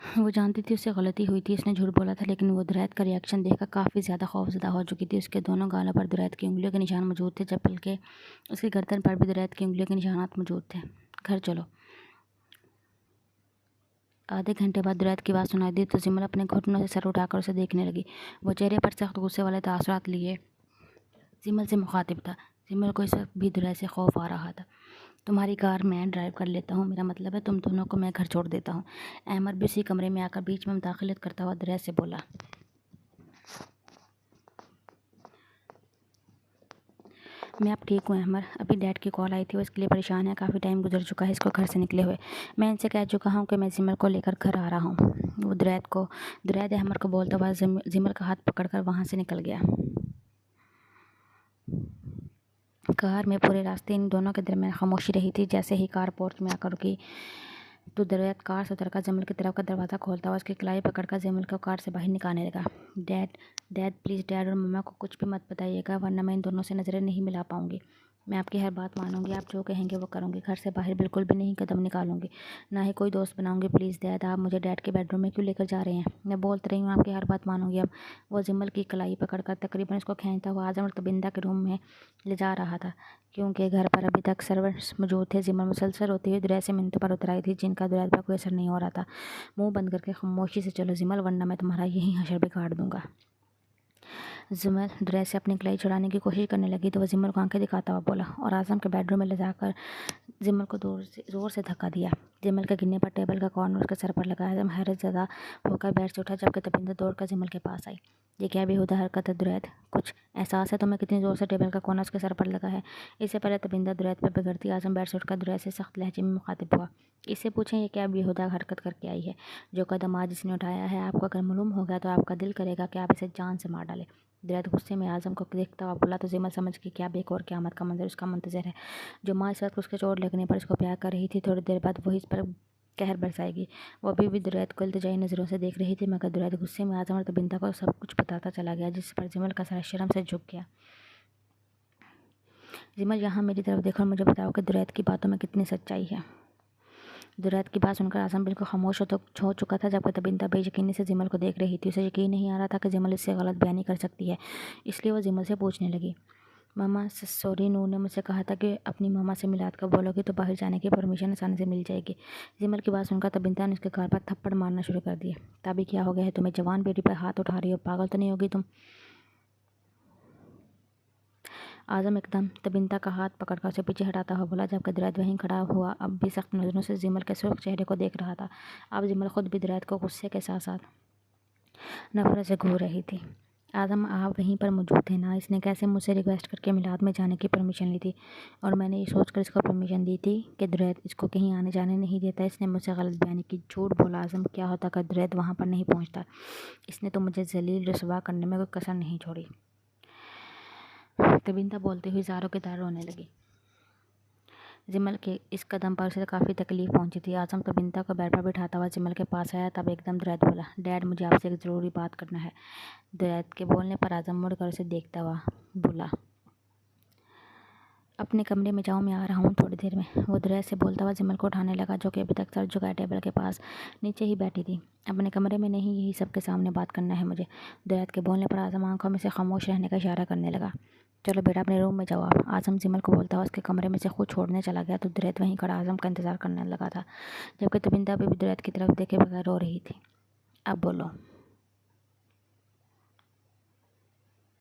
वो जानती थी उससे गलती हुई थी, उसने झूठ बोला था, लेकिन वो दुरैद का रिएक्शन देखकर काफ़ी ज़्यादा खौफज़दा हो चुकी थी। उसके दोनों गालों पर दुरैद की उंगलियों के निशान मौजूद थे, जबकि उसकी गर्दन पर भी दुरैद की उंगलियों के निशानात मौजूद थे। घर चलो। आधे घंटे बाद दुरैद की बात सुनाई दी तो जिमल अपने घुटनों से सर उठाकर उसे देखने लगी। वो चेहरे पर सख्त गुस्से वाले तासुरात लिए जिमल से मुखातिब था। जिमल को इस वक्त भी दुरैद से खौफ आ रहा था। तुम्हारी कार मैं ड्राइव कर लेता हूँ, मेरा मतलब है तुम दोनों को मैं घर छोड़ देता हूँ। अहमद भी उसी कमरे में आकर बीच में मुदाखलत करता हुआ दुरैद से बोला। मैं अब ठीक हूँ अहमद, अभी डैड की कॉल आई थी, वो इसके लिए परेशान है। काफ़ी टाइम गुजर चुका है इसको घर से निकले हुए। मैं इनसे कह चुका हूँ कि मैं जिमल को लेकर घर आ रहा हूँ। वो दुरैद अहमद को बोलता हुआ जिमल का हाथ पकड़कर वहाँ से निकल गया। कार में पूरे रास्ते इन दोनों के दरमियान खामोशी रही थी। जैसे ही कार पोर्च में आकर रुकी तो दुरैद कार से उतरकर जिमल की तरफ का दरवाज़ा खोलता हुआ उसकी कलाई पकड़कर जिमल को कार से बाहर निकालने लगा। डैड प्लीज़, डैड और मम्मा को कुछ भी मत बताइएगा, वरना मैं इन दोनों से नज़रें नहीं मिला पाऊँगी। मैं आपकी हर बात मानूंगी, आप जो कहेंगे वो करूँगी। घर से बाहर बिल्कुल भी नहीं कदम निकालूंगी, ना ही कोई दोस्त बनाऊंगी। प्लीज़ डैड, आप मुझे डैड के बेडरूम में क्यों लेकर जा रहे हैं? मैं बोलती रही हूँ आपकी हर बात मानूंगी। अब वो जिमल की कलाई पकड़कर तकरीबन उसको खींचता हुआ आज़म और तबिंदा के रूम में ले जा रहा था, क्योंकि घर पर अभी तक सर्वेंट्स मौजूद थे। जिमल मुसलसल होती हुई दुरैद से मिनतों पर उतर आई थी, जिनका दुरैद पर कोई असर नहीं हो रहा था। मुँह बंद करके खामोशी से चलो जिमल, वरना मैं तुम्हारा यही हशर बिगाड़ दूंगा। जिमल दुरैद से अपनी कलाई छुड़ाने की कोशिश करने लगी तो वह जिमल को आंखें दिखाता हुआ बोला और आज़म के बेडरूम में ले जाकर जिमल को ज़ोर से धक्का दिया। जिमल के गिरने पर टेबल का कॉर्नर उसके सर पर लगा। आज़म हैरत ज़दा होकर बेड से उठा, जबकि तपिंदर दौड़कर जिमल के पास आई। ये क्या बेहुदा हरकत है दुरैद? कुछ एहसास है तुम्हें कितनी ज़ोर से टेबल का कॉर्नर उसके सर पर लगा है? इससे पहले तपिंदर दुरैद पर बिगड़ती आज़म बेड से उठकर दुरैद से सख्त लहजे में मुखातिब हुआ। इससे पूछें ये क्या बेहुदा हरकत करके आई है? जो कदम आज इसने उठाया है आपको अगर मालूम हो गया तो आपका दिल करेगा कि आप इसे जान से मार डालें। दुरैद गुस्से में आज़म को देखता हुआ बोला तो जिमल समझ के क्या बेक और क़यामत का मंजर उसका मुंतज़र है। जो माँ इस वक्त उसके चोट लगने पर उसको प्यार कर रही थी, थोड़ी देर बाद वही इस पर कहर बरसाएगी। वो अभी भी दुरैद को इल्तिजाई नज़रों से देख रही थी, मगर दुरैद गुस्से में आज़म और तबिंता को सब कुछ बताता चला गया, जिस पर जिमल का सर शर्म से झुक गया। जिमल, यहाँ मेरी तरफ देखो और मुझे बताओ कि दुरैद की बातों में कितनी सच्चाई है। दुरैद की बात सुनकर आज़म बिल्कुल खामोश हो चुका था, जबकि तबिंता बेयकीनी से जिमल को देख रही थी। उसे यकीन नहीं आ रहा था कि जिमल इससे गलत बयानी कर सकती है, इसलिए वह जिमल से पूछने लगी, मामा सॉरी, नूर ने मुझसे कहा था कि अपनी मामा से मिलाद कर बोलोगी तो बाहर जाने की परमिशन आसानी से मिल जाएगी। जिमल की बात सुनकर तबिंता ने उसके गाल पर थप्पड़ मारना शुरू कर दिया। ताबी क्या हो गया है तुम्हें? जवान बेटी पर हाथ उठा रही हो, पागल तो नहीं होगी तुम? आज़म एकदम तबिंता का हाथ पकड़कर उसे पीछे हटाता हुआ बोला, जबकि दुरैद वहीं खड़ा हुआ अब भी सख्त नज़रों से जिमल के सुर्ख चेहरे को देख रहा था। अब जिमल खुद भी दुरैद को गुस्से के साथ साथ नफरत से घूर रही थी। आज़म, आप वहीं पर मौजूद थे ना? इसने कैसे मुझसे रिक्वेस्ट करके मिलाद में जाने की परमिशन ली थी, और मैंने ये सोचकर इसको परमिशन दी थी कि दुरैद इसको कहीं आने जाने नहीं देता। इसने मुझसे गलत बयानी की। झूठ बोला आज़म, क्या होता अगर दुरैद वहाँ पर नहीं पहुँचता? इसने तो मुझे जलील रुसवा करने में कोई कसर नहीं छोड़ी। तबिंता बोलते हुए ज़ारों की तरह रोने लगी। जिमल के इस कदम पर उसे काफ़ी तकलीफ पहुंची थी। आज़म तबिंता को बेड पर बिठाता हुआ जिमल के पास आया, तब एकदम दुरैद बोला, डैड मुझे आपसे एक ज़रूरी बात करना है। दुरैद के बोलने पर आज़म मुड़कर उसे देखता हुआ बोला, अपने कमरे में जाओ, मैं आ रहा हूँ थोड़ी देर में। वो दुरैद से बोलता हुआ जिमल को उठाने लगा, जो कि अभी तक सर झुकाए टेबल के पास नीचे ही बैठी थी। अपने कमरे में नहीं, यही सबके सामने बात करना है मुझे। दुरैद के बोलने पर आज़म आंखों में से खामोश रहने का इशारा करने लगा। चलो बेटा, अपने रूम में जाओ आप। आज़म जिमल को बोलता हुआ उसके कमरे में से खुद छोड़ने चला गया, तो दुरैद वहीं खड़ा आज़म का इंतज़ार करने लगा था, जबकि तबिंता भी दुरैद की तरफ देखे बगैर रो रही थी। अब बोलो।